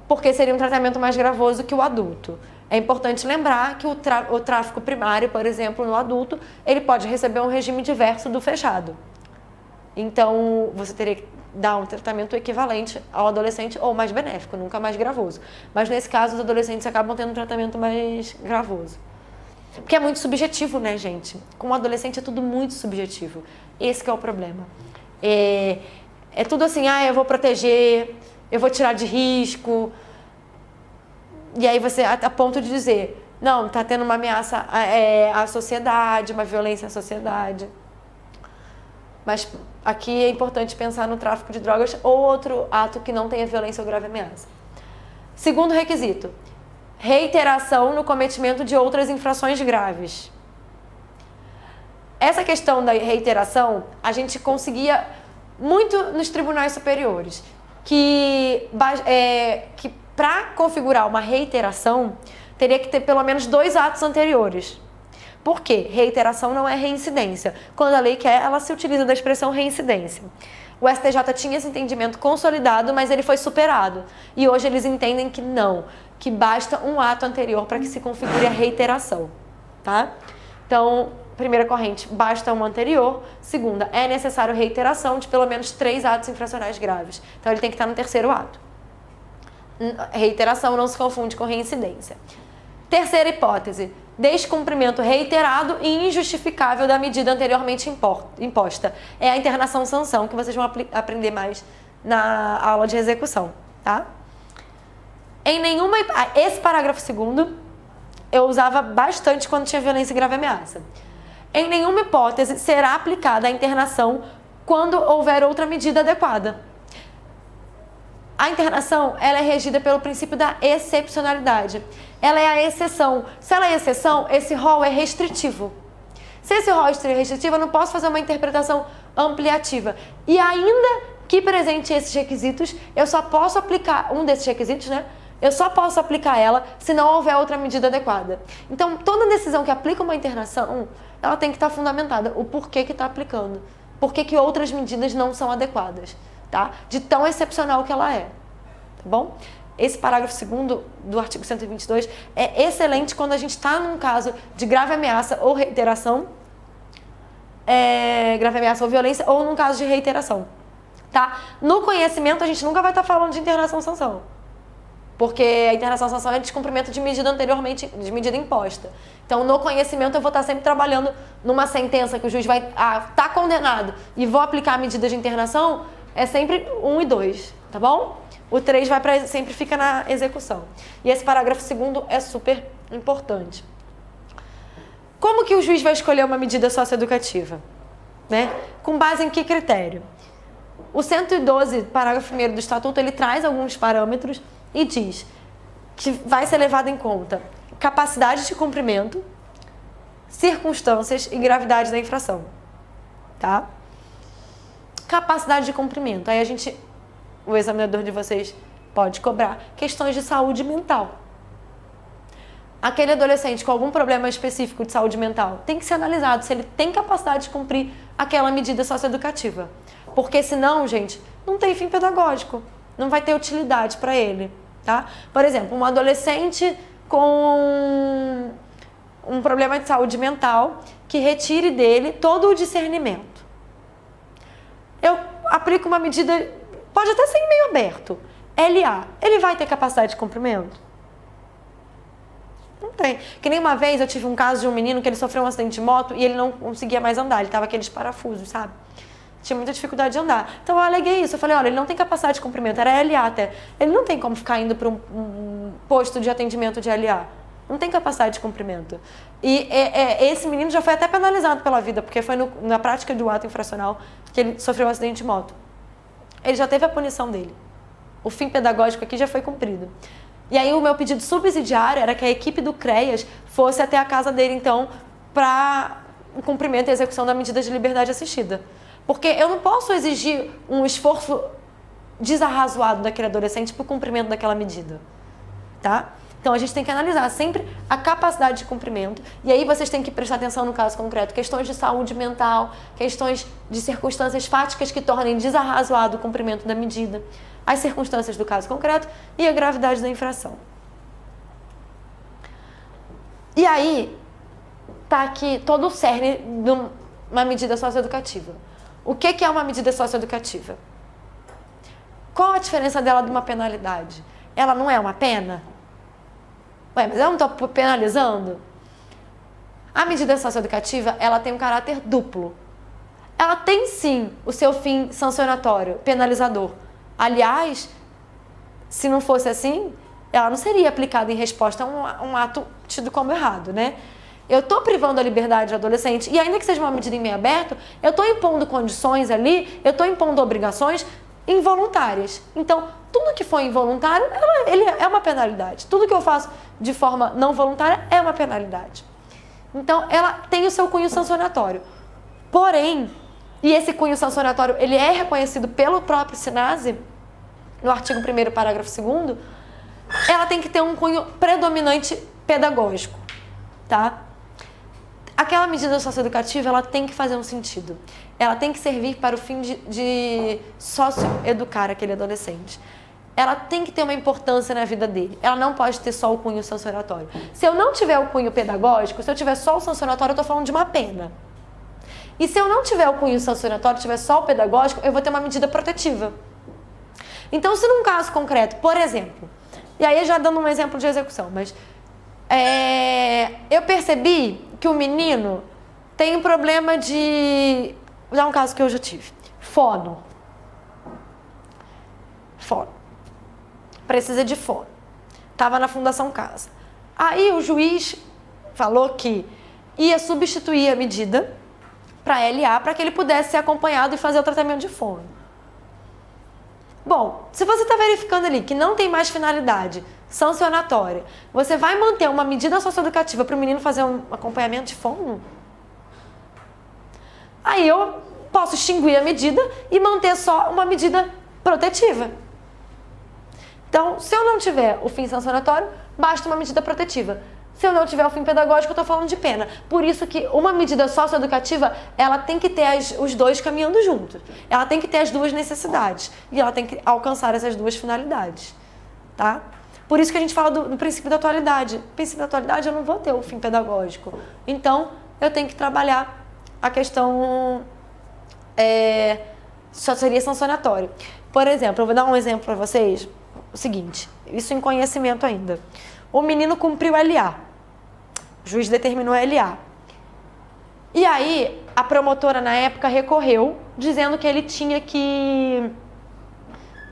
Porque seria um tratamento mais gravoso que o adulto. É importante lembrar que o tráfico primário, por exemplo, no adulto, ele pode receber um regime diverso do fechado. Então, você teria que dar um tratamento equivalente ao adolescente ou mais benéfico, nunca mais gravoso. Mas, nesse caso, os adolescentes acabam tendo um tratamento mais gravoso. Porque é muito subjetivo, né, gente? Com o adolescente é tudo muito subjetivo. Esse que é o problema. É tudo assim, eu vou proteger, eu vou tirar de risco. E aí você, a ponto de dizer, não, tá tendo uma ameaça à sociedade, uma violência à sociedade. Mas aqui é importante pensar no tráfico de drogas ou outro ato que não tenha violência ou grave ameaça. Segundo requisito, reiteração no cometimento de outras infrações graves. Essa questão da reiteração, a gente conseguia muito nos tribunais superiores, que para configurar uma reiteração, teria que ter pelo menos 2 atos anteriores. Por quê? Reiteração não é reincidência. Quando a lei quer, ela se utiliza da expressão reincidência. O STJ tinha esse entendimento consolidado, mas ele foi superado. E hoje eles entendem que não, que basta um ato anterior para que se configure a reiteração, tá? Então, primeira corrente, basta um anterior. Segunda, é necessário reiteração de pelo menos 3 atos infracionais graves. Então, ele tem que estar no terceiro ato. Reiteração não se confunde com reincidência. Terceira hipótese, descumprimento reiterado e injustificável da medida anteriormente imposta. É a internação-sanção, que vocês vão aprender mais na aula de execução, tá? Esse parágrafo 2º eu usava bastante quando tinha violência e grave ameaça. Em nenhuma hipótese será aplicada a internação quando houver outra medida adequada. A internação, ela é regida pelo princípio da excepcionalidade. Ela é a exceção. Se ela é exceção, esse rol é restritivo. Se esse rol é restritivo, eu não posso fazer uma interpretação ampliativa. E ainda que presente esses requisitos, eu só posso aplicar um desses requisitos, né? Eu só posso aplicar ela se não houver outra medida adequada. Então, toda decisão que aplica uma internação, ela tem que estar fundamentada. O porquê que está aplicando. Por que outras medidas não são adequadas. Tá? De tão excepcional que ela é. Tá bom? Esse parágrafo 2º do artigo 122 é excelente quando a gente está num caso de grave ameaça ou reiteração, grave ameaça ou violência, ou num caso de reiteração. Tá? No conhecimento, a gente nunca vai estar falando de internação-sanção. Porque a internação-sanção é descumprimento de medida anteriormente, de medida imposta. Então, no conhecimento, eu vou estar sempre trabalhando numa sentença que o juiz vai tá condenado e vou aplicar a medida de internação, é sempre 1 e 2, tá bom? O 3 sempre fica na execução. E esse parágrafo 2º é super importante. Como que o juiz vai escolher uma medida socioeducativa? Né? Com base em que critério? O 112, parágrafo 1º do Estatuto, ele traz alguns parâmetros e diz que vai ser levado em conta capacidade de cumprimento, circunstâncias e gravidade da infração. Tá? Capacidade de cumprimento. Aí o examinador de vocês pode cobrar questões de saúde mental. Aquele adolescente com algum problema específico de saúde mental tem que ser analisado se ele tem capacidade de cumprir aquela medida socioeducativa. Porque senão, gente, não tem fim pedagógico. Não vai ter utilidade para ele. Tá? Por exemplo, um adolescente com um problema de saúde mental que retire dele todo o discernimento. Eu aplico uma medida, pode até ser em meio aberto, LA, ele vai ter capacidade de cumprimento? Não tem. Que nem uma vez eu tive um caso de um menino que ele sofreu um acidente de moto e ele não conseguia mais andar, ele tava aqueles parafusos, sabe? Tinha muita dificuldade de andar. Então eu aleguei isso, eu falei, olha, ele não tem capacidade de cumprimento, era LA até. Ele não tem como ficar indo para um posto de atendimento de LA. Não tem capacidade de cumprimento. E esse menino já foi até penalizado pela vida, porque foi na prática do ato infracional que ele sofreu um acidente de moto. Ele já teve a punição dele. O fim pedagógico aqui já foi cumprido. E aí o meu pedido subsidiário era que a equipe do CREAS fosse até a casa dele, então, para o cumprimento e execução da medida de liberdade assistida. Porque eu não posso exigir um esforço desarrazoado daquele adolescente para o cumprimento daquela medida. Tá? Então, a gente tem que analisar sempre a capacidade de cumprimento. E aí vocês têm que prestar atenção no caso concreto. Questões de saúde mental, questões de circunstâncias fáticas que tornem desarrazoado o cumprimento da medida, as circunstâncias do caso concreto e a gravidade da infração. E aí, tá aqui todo o cerne de uma medida socioeducativa. O que é uma medida socioeducativa? Qual a diferença dela de uma penalidade? Ela não é uma pena? Ué, mas eu não estou penalizando? A medida socioeducativa, ela tem um caráter duplo. Ela tem, sim, o seu fim sancionatório, penalizador. Aliás, se não fosse assim, ela não seria aplicada em resposta a um ato tido como errado, né? Eu estou privando a liberdade do adolescente, e ainda que seja uma medida em meio aberto, eu estou impondo condições ali, eu estou impondo obrigações involuntárias. Então, tudo que for involuntário, ele é uma penalidade. Tudo que eu faço de forma não voluntária é uma penalidade. Então, ela tem o seu cunho sancionatório. Porém, e esse cunho sancionatório, ele é reconhecido pelo próprio SINASE, no artigo 1º, parágrafo 2º, ela tem que ter um cunho predominante pedagógico, tá? Aquela medida socioeducativa, ela tem que fazer um sentido. Ela tem que servir para o fim de socioeducar aquele adolescente. Ela tem que ter uma importância na vida dele. Ela não pode ter só o cunho sancionatório. Se eu não tiver o cunho pedagógico, se eu tiver só o sancionatório, eu estou falando de uma pena. E se eu não tiver o cunho sancionatório, tiver só o pedagógico, eu vou ter uma medida protetiva. Então, se num caso concreto, por exemplo, e aí já dando um exemplo de execução, mas eu percebi que o menino tem um problema de... Vou dar um caso que eu já tive. Fono. Precisa de fono. Estava na Fundação Casa. Aí o juiz falou que ia substituir a medida para LA, para que ele pudesse ser acompanhado e fazer o tratamento de fono. Bom, se você está verificando ali que não tem mais finalidade sancionatória, você vai manter uma medida socioeducativa para o menino fazer um acompanhamento de fono? Aí eu posso extinguir a medida e manter só uma medida protetiva. Então, se eu não tiver o fim sancionatório, basta uma medida protetiva. Se eu não tiver o fim pedagógico, eu estou falando de pena. Por isso que uma medida socioeducativa, ela tem que ter os dois caminhando juntos. Ela tem que ter as duas necessidades. E ela tem que alcançar essas duas finalidades. Tá? Por isso que a gente fala do princípio da atualidade. No princípio da atualidade, eu não vou ter o fim pedagógico. Então, eu tenho que trabalhar a questão só seria sancionatório. Por exemplo, eu vou dar um exemplo para vocês. O seguinte, isso em conhecimento ainda. O menino cumpriu LA. O juiz determinou LA. E aí, a promotora, na época, recorreu, dizendo que ele tinha que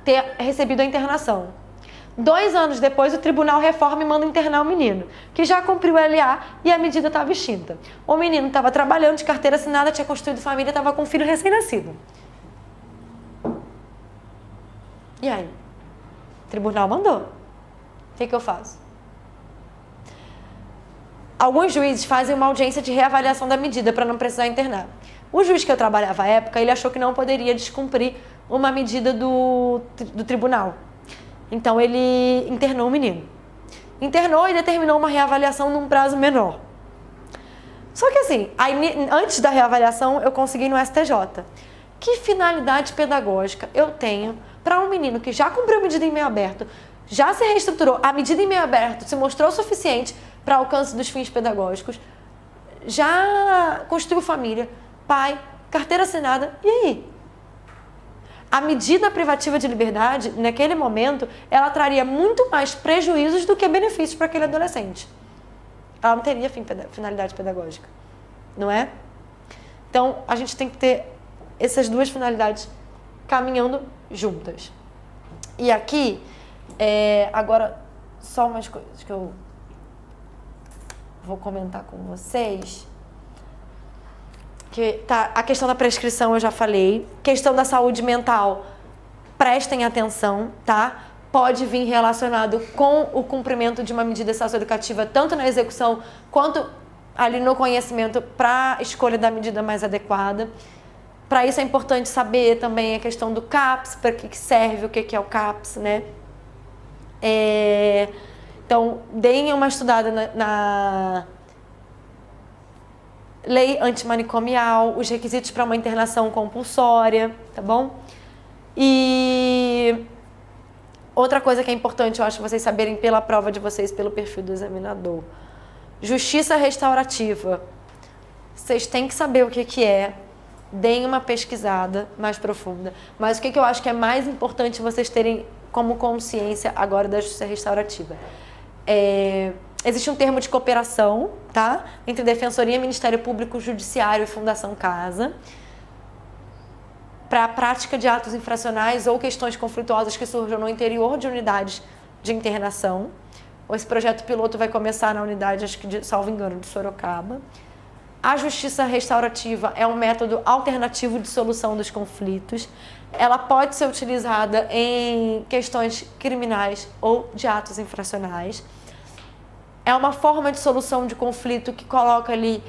ter recebido a internação. 2 anos depois, o tribunal reforma e manda internar o menino, que já cumpriu LA e a medida estava extinta. O menino estava trabalhando de carteira assinada, tinha constituído família, estava com um filho recém-nascido. E aí? O tribunal mandou. O que eu faço? Alguns juízes fazem uma audiência de reavaliação da medida para não precisar internar. O juiz que eu trabalhava à época, ele achou que não poderia descumprir uma medida do tribunal. Então, ele internou o menino. Internou e determinou uma reavaliação num prazo menor. Só que assim, aí, antes da reavaliação, eu consegui no STJ. Que finalidade pedagógica eu tenho para um menino que já cumpriu a medida em meio aberto, já se reestruturou, a medida em meio aberto se mostrou suficiente para alcance dos fins pedagógicos, já constituiu família, pai, carteira assinada, e aí? a medida privativa de liberdade, naquele momento, ela traria muito mais prejuízos do que benefícios para aquele adolescente. Ela não teria finalidade pedagógica, não é? Então, a gente tem que ter essas duas finalidades caminhando juntas. E aqui, agora, só umas coisas que eu vou comentar com vocês. Que tá, a questão da prescrição eu já falei. Questão da saúde mental, prestem atenção, tá? Pode vir relacionado com o cumprimento de uma medida socioeducativa, tanto na execução quanto ali no conhecimento para a escolha da medida mais adequada. Para isso é importante saber também a questão do CAPS, para que serve, o que é o CAPS, né? Então, deem uma estudada na lei antimanicomial, os requisitos para uma internação compulsória, tá bom? E outra coisa que é importante, eu acho, vocês saberem pela prova de vocês, pelo perfil do examinador. Justiça restaurativa. Vocês têm que saber o que é, deem uma pesquisada mais profunda. Mas o que eu acho que é mais importante vocês terem como consciência agora da justiça restaurativa? Existe um termo de cooperação, tá? Entre Defensoria, Ministério Público, Judiciário e Fundação Casa para a prática de atos infracionais ou questões conflituosas que surjam no interior de unidades de internação. Esse projeto piloto vai começar na unidade, acho que, salvo engano, de Sorocaba. A justiça restaurativa é um método alternativo de solução dos conflitos. Ela pode ser utilizada em questões criminais ou de atos infracionais. É uma forma de solução de conflito que coloca ali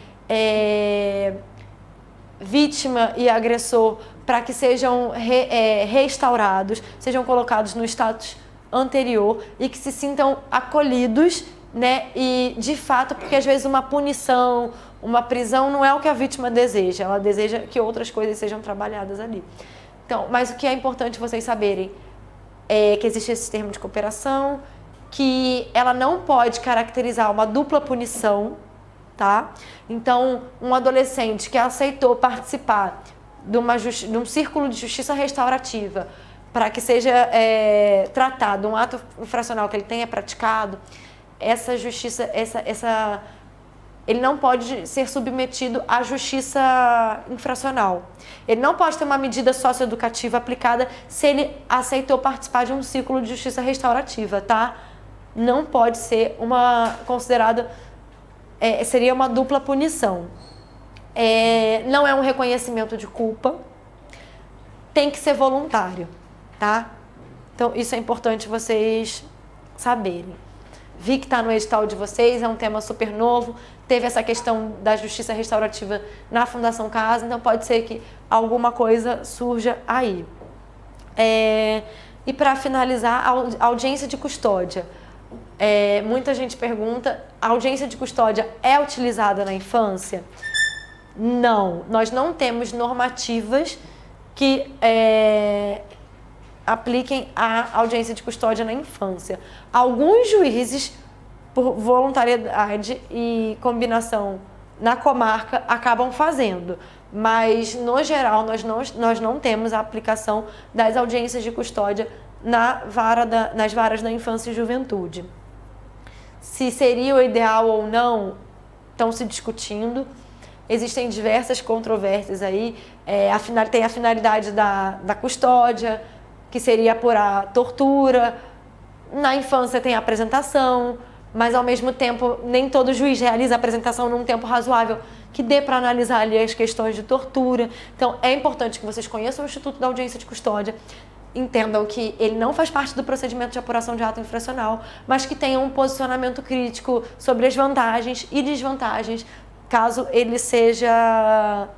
vítima e agressor para que sejam restaurados, sejam colocados no status anterior e que se sintam acolhidos, né? E, de fato, porque às vezes uma punição, uma prisão não é o que a vítima deseja, ela deseja que outras coisas sejam trabalhadas ali. Então, mas o que é importante vocês saberem é que existe esse termo de cooperação, que ela não pode caracterizar uma dupla punição, tá? Então, um adolescente que aceitou participar de um círculo de justiça restaurativa para que seja tratado um ato infracional que ele tenha praticado, essa justiça, ele não pode ser submetido à justiça infracional. Ele não pode ter uma medida socioeducativa aplicada se ele aceitou participar de um ciclo de justiça restaurativa, tá? Não pode ser considerada, seria uma dupla punição. Não é um reconhecimento de culpa, tem que ser voluntário, tá? Então, isso é importante vocês saberem. Vi que está no edital de vocês, é um tema super novo, teve essa questão da justiça restaurativa na Fundação Casa, então pode ser que alguma coisa surja aí. E para finalizar, a audiência de custódia. Muita gente pergunta, a audiência de custódia é utilizada na infância? Não, nós não temos normativas que apliquem a audiência de custódia na infância. Alguns juízes, por voluntariedade e combinação na comarca, acabam fazendo, mas, no geral, nós não temos a aplicação das audiências de custódia nas varas da infância e juventude. Se seria o ideal ou não, estão se discutindo. Existem diversas controvérsias aí. Tem a finalidade da custódia, que seria apurar tortura. Na infância tem a apresentação, mas ao mesmo tempo nem todo juiz realiza a apresentação num tempo razoável que dê para analisar ali as questões de tortura. Então é importante que vocês conheçam o Instituto da Audiência de Custódia, entendam que ele não faz parte do procedimento de apuração de ato infracional, mas que tenham um posicionamento crítico sobre as vantagens e desvantagens caso ele seja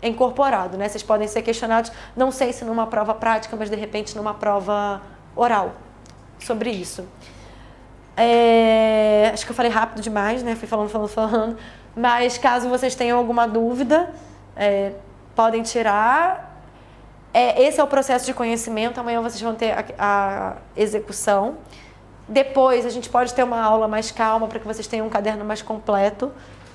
incorporado, né? Vocês podem ser questionados, não sei se numa prova prática, mas de repente numa prova oral sobre isso. Acho que eu falei rápido demais, né? Fui falando. Mas caso vocês tenham alguma dúvida, podem tirar. Esse é o processo de conhecimento. Amanhã vocês vão ter a execução. Depois a gente pode ter uma aula mais calma para que vocês tenham um caderno mais completo,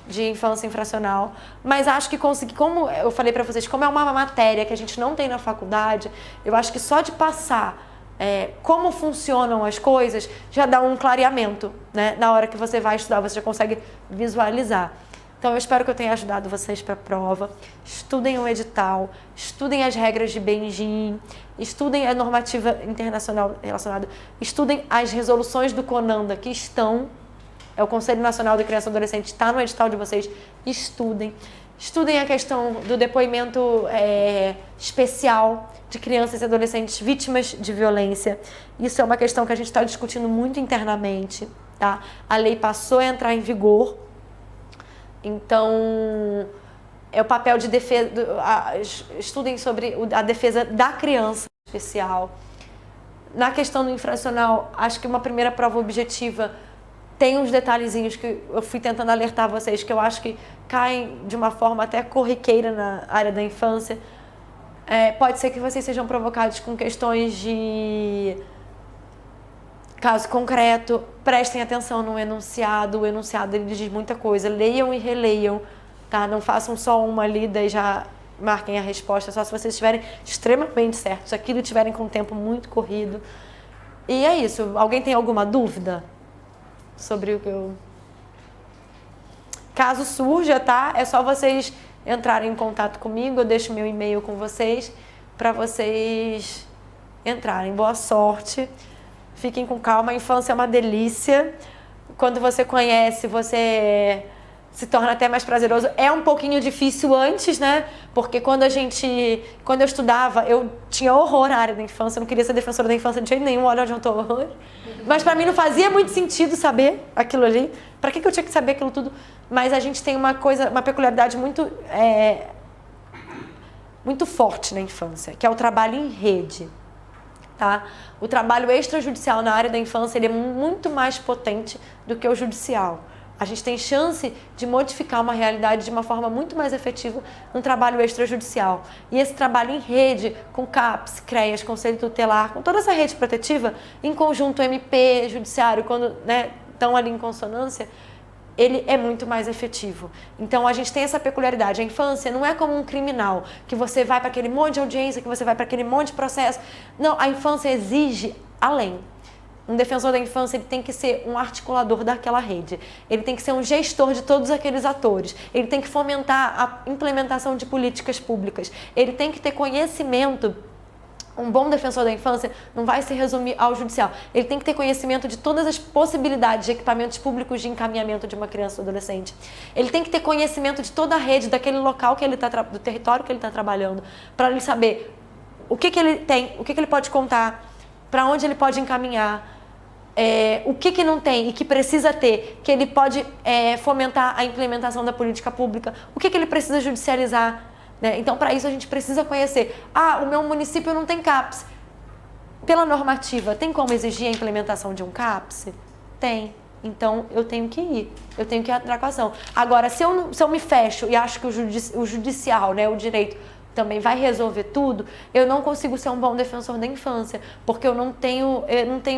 de infância infracional, mas acho que consegui, como eu falei para vocês, como é uma matéria que a gente não tem na faculdade, eu acho que só de passar como funcionam as coisas já dá um clareamento, né? Na hora que você vai estudar, você já consegue visualizar. Então, eu espero que eu tenha ajudado vocês para a prova. Estudem o edital, estudem as regras de Beijing, estudem a normativa internacional relacionada, estudem as resoluções do CONANDA que estão, o Conselho Nacional de Criança e Adolescente, está no edital de vocês, estudem. Estudem a questão do depoimento especial de crianças e adolescentes vítimas de violência. Isso é uma questão que a gente está discutindo muito internamente, tá? A lei passou a entrar em vigor. Então, é o papel de defesa, estudem sobre a defesa da criança especial. Na questão do infracional, acho que uma primeira prova objetiva tem uns detalhezinhos que eu fui tentando alertar vocês, que eu acho que caem de uma forma até corriqueira na área da infância. Pode ser que vocês sejam provocados com questões de caso concreto, prestem atenção no enunciado, o enunciado ele diz muita coisa, leiam e releiam, tá? Não façam só uma lida e já marquem a resposta, só se vocês estiverem extremamente certos, se aquilo estiverem com o tempo muito corrido. E é isso, alguém tem alguma dúvida sobre o que eu... Caso surja, tá? É só vocês entrarem em contato comigo, eu deixo meu e-mail com vocês, para vocês entrarem. Boa sorte! Fiquem com calma, a infância é uma delícia. Quando você conhece, você se torna até mais prazeroso. É um pouquinho difícil antes, né? Porque quando eu estudava, eu tinha horror à área da infância. Eu não queria ser defensora da infância de jeito nenhum, olha onde eu tô hoje. Mas pra mim não fazia muito sentido saber aquilo ali. Pra que eu tinha que saber aquilo tudo? Mas a gente tem uma peculiaridade muito forte na infância, que é o trabalho em rede. Tá? O trabalho extrajudicial na área da infância ele é muito mais potente do que o judicial. A gente tem chance de modificar uma realidade de uma forma muito mais efetiva no trabalho extrajudicial. E esse trabalho em rede, com CAPS, CREAS, Conselho Tutelar, com toda essa rede protetiva, em conjunto MP, Judiciário, quando estão ali em consonância, ele é muito mais efetivo. Então, a gente tem essa peculiaridade. A infância não é como um criminal, que você vai para aquele monte de audiência, que você vai para aquele monte de processo. Não, a infância exige além. Um defensor da infância ele tem que ser um articulador daquela rede. Ele tem que ser um gestor de todos aqueles atores. Ele tem que fomentar a implementação de políticas públicas. Ele tem que ter conhecimento. Um bom defensor da infância não vai se resumir ao judicial. Ele tem que ter conhecimento de todas as possibilidades de equipamentos públicos de encaminhamento de uma criança ou adolescente. Ele tem que ter conhecimento de toda a rede, daquele local que ele tá, do território que ele está trabalhando, para ele saber o que ele tem, o que ele pode contar, para onde ele pode encaminhar, o que não tem e que precisa ter, que ele pode fomentar a implementação da política pública, o que ele precisa judicializar. Então, para isso, a gente precisa conhecer. O meu município não tem CAPS. Pela normativa, tem como exigir a implementação de um CAPS? Tem. Então, eu tenho que ir. Eu tenho que entrar com a ação. Agora, se eu me fecho e acho que o judicial, o direito, também vai resolver tudo, eu não consigo ser um bom defensor da infância, porque eu não tenho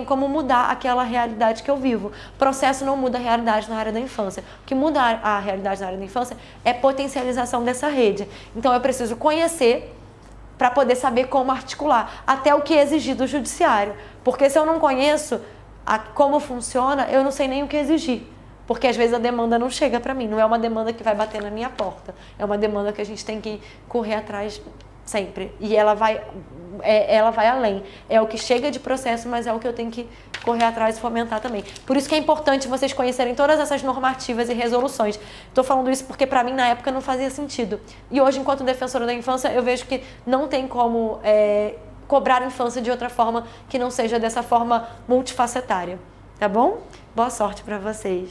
como mudar aquela realidade que eu vivo. O processo não muda a realidade na área da infância. O que muda a realidade na área da infância é potencialização dessa rede. Então, eu preciso conhecer para poder saber como articular, até o que é exigido do judiciário. Porque se eu não conheço como funciona, eu não sei nem o que exigir. Porque às vezes a demanda não chega para mim, não é uma demanda que vai bater na minha porta, é uma demanda que a gente tem que correr atrás sempre. E ela vai além, é o que chega de processo, mas é o que eu tenho que correr atrás e fomentar também. Por isso que é importante vocês conhecerem todas essas normativas e resoluções. Estou falando isso porque para mim na época não fazia sentido. E hoje, enquanto defensora da infância, eu vejo que não tem como cobrar a infância de outra forma que não seja dessa forma multifacetária. Tá bom? Boa sorte para vocês.